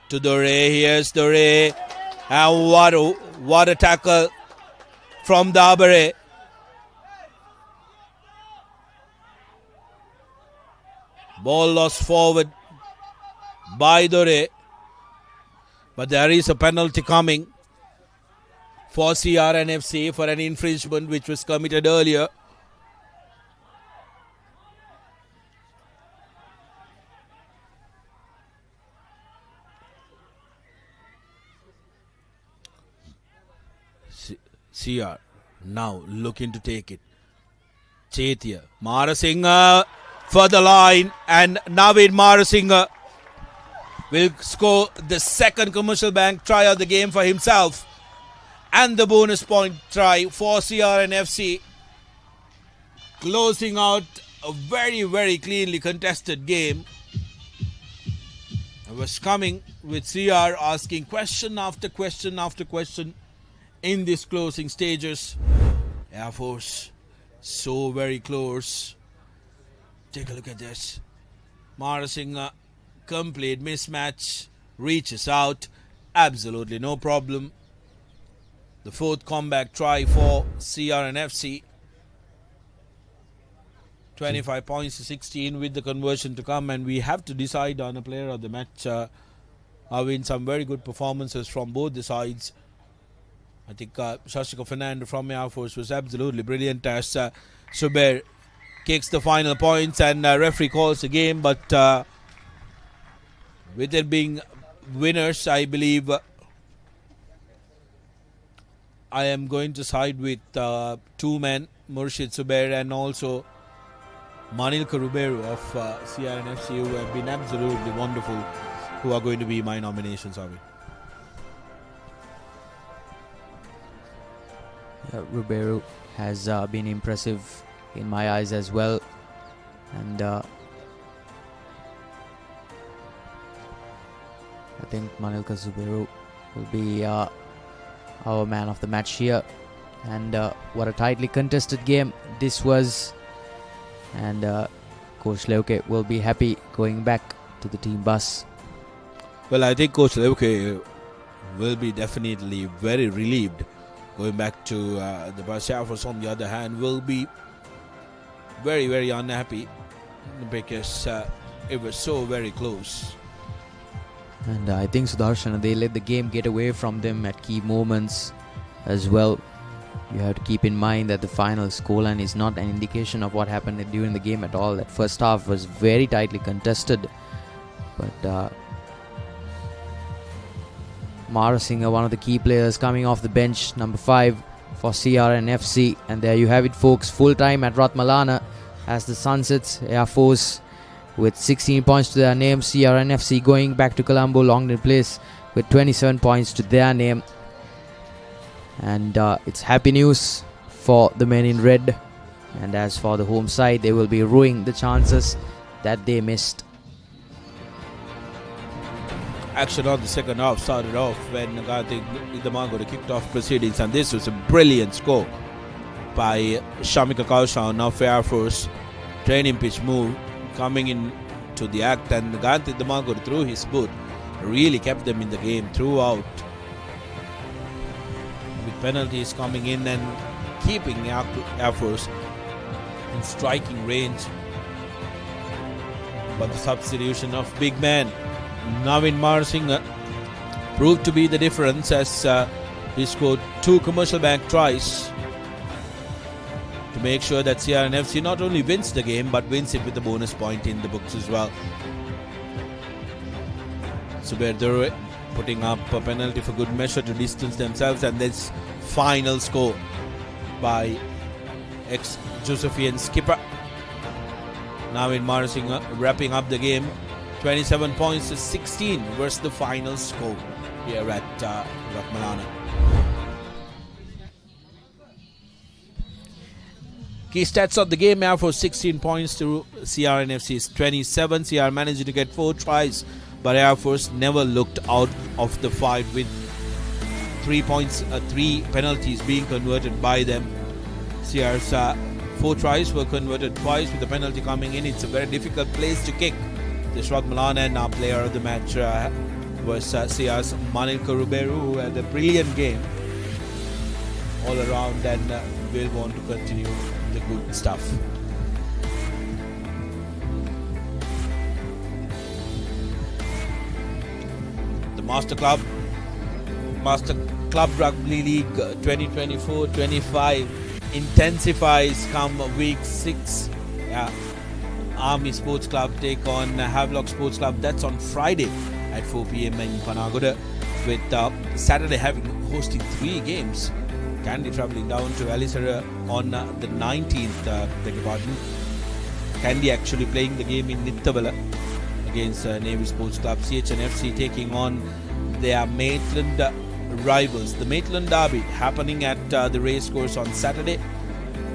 to Dore. Here's Dore. And what a tackle from Dabare. Ball lost forward by Dore. But there is a penalty coming for CR&FC for an infringement which was committed earlier. CR now looking to take it. Chetia, Marasinga for the line, and Navid Marasinga will score the second Commercial Bank try of the game for himself, and the bonus point try for CR&FC, closing out a very, very cleanly contested game. It was coming with CR asking question after question after question in these closing stages. Air Force so very close. Take a look at this. Marasinga, complete mismatch, reaches out, absolutely no problem. The fourth comeback try for CR&FC. 25 points to 16 with the conversion to come, and we have to decide on a player of the match. Having some very good performances from both the sides. I think Shashika Fernando from Air Force was absolutely brilliant as Subair kicks the final points, and referee calls the game, but with it being winners, I believe I am going to side with two men, Murshid Subair and also Manil Karuberu of CR&FC, who have been absolutely wonderful, who are going to be my nominations, Avi. Ruberu has been impressive in my eyes as well, and I think Manilka Zuberu will be our man of the match here. And what a tightly contested game this was, and Coach Leuke will be happy going back to the team bus. Well, I think Coach Leuke will be definitely very relieved going back to the bus. Air Force, on the other hand, will be very, very unhappy because it was so very close. And I think Sudarshana, they let the game get away from them at key moments as well. You have to keep in mind that the final scoreline is not an indication of what happened during the game at all. That first half was very tightly contested, but Marasinga, one of the key players, coming off the bench, number 5 for CR&FC. And there you have it, folks, full time at Ratmalana as the sun sets. Air Force with 16 points to their name. CR&FC going back to Colombo, Longdon Place with 27 points to their name. And it's happy news for the men in red. And as for the home side, they will be ruining the chances that they missed. Action on the second half started off when Idamango kicked off proceedings, and this was a brilliant score by Shamika Kaushan of Air Force. Training pitch move coming in to the act, and Gandhi Idamango through his boot really kept them in the game throughout. With penalties coming in and keeping Air Force in striking range. But the substitution of big man Navin Marasinghe proved to be the difference as he scored 2 commercial bank tries to make sure that CR&FC not only wins the game but wins it with a bonus point in the books as well. Zubair Dure putting up a penalty for good measure to distance themselves, and this final score by ex-Josephian skipper Navin Marasinghe wrapping up the game 27 points to 16 versus the final score here at Ratmalana. Key stats of the game: Air Force 16 points to CR&FC's 27. CR managed to get 4 tries, but Air Force never looked out of the fight with 3 penalties being converted by them. CR's 4 tries were converted twice with the penalty coming in. It's a very difficult place to kick. This Ratmalana, and our player of the match was CR's Manil Karuberu, who had a brilliant game all around and will want to continue the good stuff. The Master Club Rugby League 2024-25 intensifies come week 6. Army Sports Club take on Havelock Sports Club. That's on Friday at 4 p.m. in Panagoda, with Saturday hosting 3 games. Kandy travelling down to Alisara on the 19th. Beg your pardon. Kandy actually playing the game in Nittavala against Navy Sports Club. CH&FC taking on their Maitland rivals. The Maitland Derby happening at the racecourse on Saturday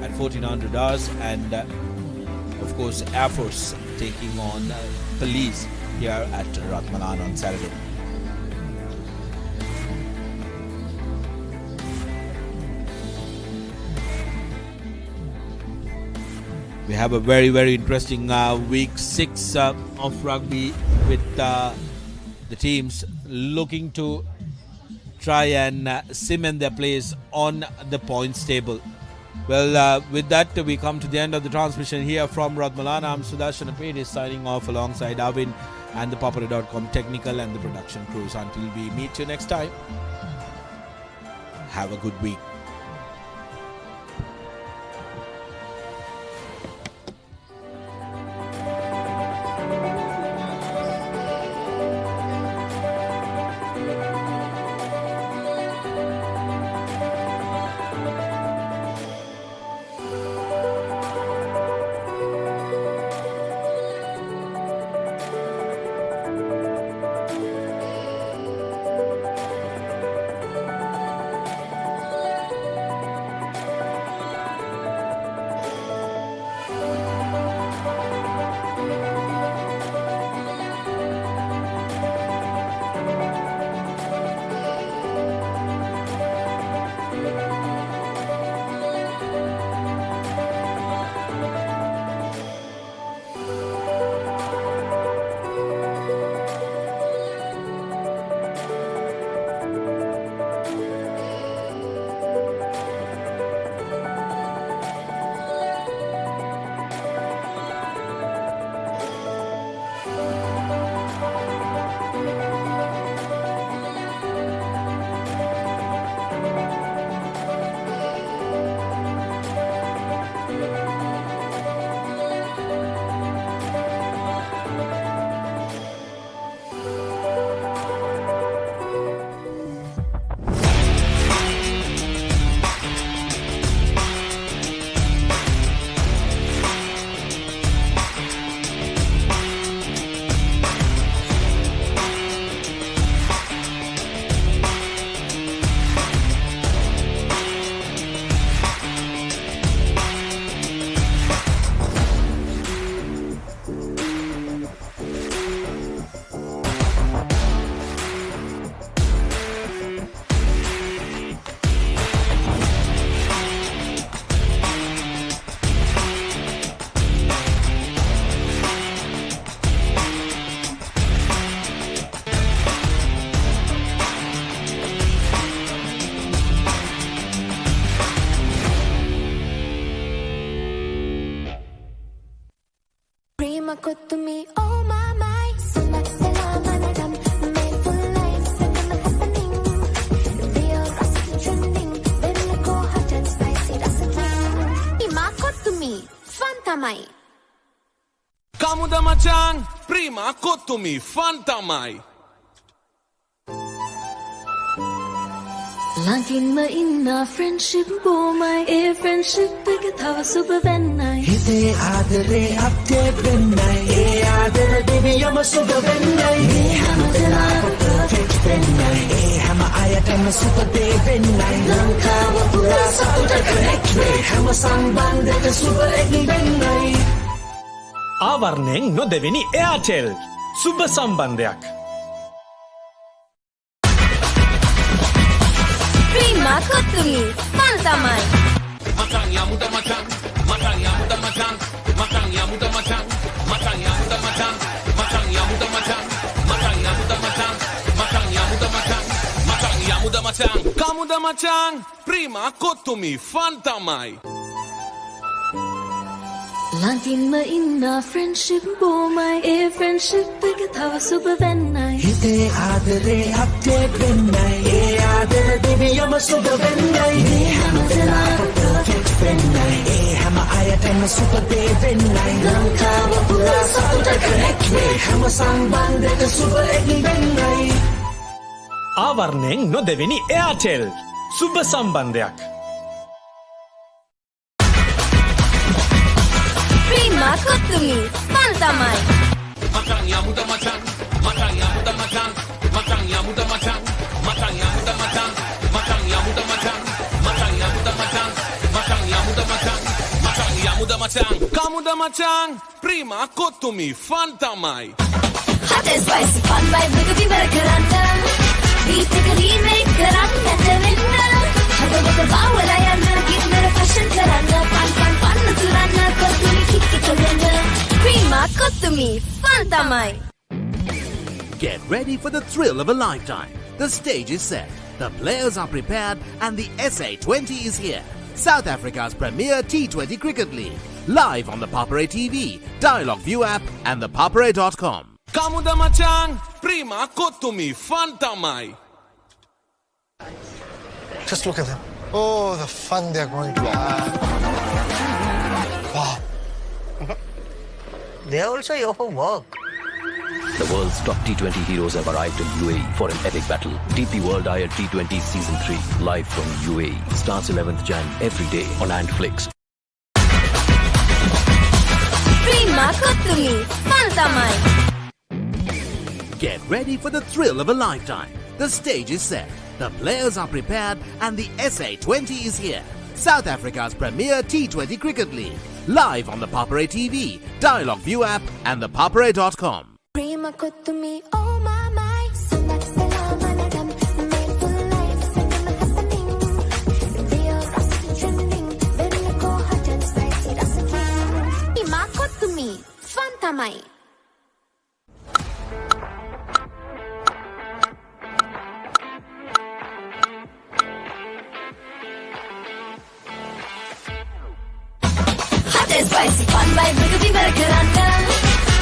at 1400 hours, and of course Air Force taking on Police here at Ratmalana on Saturday. We have a very, very interesting week 6 of rugby with the teams looking to try and cement their place on the points table. Well, with that, we come to the end of the transmission here from Ratmalana. I'm Sudarshan Apedi signing off alongside Arvin and the Papare.com technical and the production crews. Until we meet you next time, have a good week. Prima kotumi, oh my my. Sunat sela manadam, may full life second happening. Real recipe trending, very go hot and spicy recipe. Prima kotumi, fantamai. Kamuda machang, prima kotumi, fantamai. Langin ma inna friendship bo my a friendship එක තව සුබ වෙන්නයි හිතේ ආදරේ update වෙන්නයි ඒ ආදර දෙවියම සුබ වෙන්නයි මේ හැම වෙලාවම perfect වෙන්නයි ඒ හැම අයටම සුබ දේ වෙන්නයි ලංකාව පුරා සතුට connect වේ හැම සම්බන්ධයක සුබ එළි වෙන්නයි ආවරණයෙන් නොදෙවෙනි එයාටෙල් සුබ සම්බන්ධයක් Prima kotumi, fantamai. Matang ya muda matang, matang ya muda matang, matang ya muda matang, matang ya muda matang, matang ya muda matang, matang ya muda matang, matang ya muda matang, matang ya muda matang. Kamuda matang, prima kotumi, fantamai. Langin ma inna friendship bo my a friendship එක තව සුබ වෙන්නයි හිතේ ආදරේ update වෙන්නයි ඒ ආදර දෙවියම සුබ වෙන්නයි මේ හැම වෙලාවම perfect වෙන්නයි ඒ හැම අයටම සුබ දේ වෙන්නයි ලංකාව පුරා සතුට connect වේ හැම සම්බන්ධයක සුබ එළි වෙන්නයි ආවරණයෙන් නොදෙවෙනි එයාටෙල් සුබ සම්බන්ධයක් Prima kotumi, fantamai. Matang ya muda matang, matang ya muda matang, matang ya muda matang, matang ya muda matang, matang ya muda matang, matang ya muda matang, matang ya muda matang, matang ya muda matang. Kamuda matang, prima kotumi, fantamai. Hot and spicy fun vibe Rugby berkerana. Beat the remake kerana terina. Hada wada bawala yana kita fashion kerana. Fun fun fun turana kotumi kiki kerana. Prima kotumi, fantamai. Get ready for the thrill of a lifetime. The stage is set, the players are prepared, and the SA20 is here. South Africa's premier T20 cricket league. Live on the Papare TV, Dialog ViU App, and ThePapare.com. Kamuda machang, prima kotumi, fantamai. Just look at them. Oh, the fun they're going to have. Wow. They are also here for work. The world's top T20 heroes have arrived in UAE for an epic battle. DP World T20 Season 3, live from UAE. Starts 11th Jan every day on Netflix. Prima kotumi, fantamai. Get ready for the thrill of a lifetime. The stage is set, the players are prepared, and the SA20 is here. South Africa's premier T20 cricket league. Live on the Papare TV, Dialog ViU App, and ThePapare.com. Prima kotumi, oh my my. Sunat sela manadam, may full life second happening. Real recipe trending, very go hot and spicy recipe. Prima kotumi, fantamai. Hot and spicy fun vibe Rugby berkerana.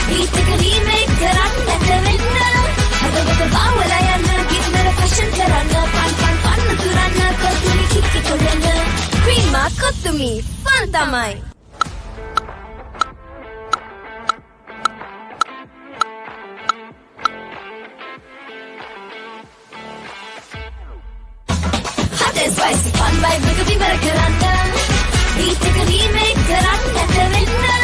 Beat the remake kerana terina. Hada wada bawala yana kita fashion kerana. Fun fun fun turana kotumi kiki kerana. Prima kotumi, fantamai. Hot and spicy fun vibe Rugby berkerana. Beat the remake kerana terina.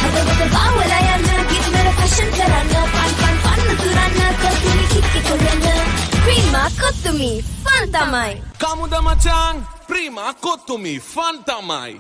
Hada wada bawala yana kita fashion kerana. Fun fun fun turana kotumi kiki kerana. Prima kotumi, fantamai. Kamuda machang, prima kotumi, fantamai.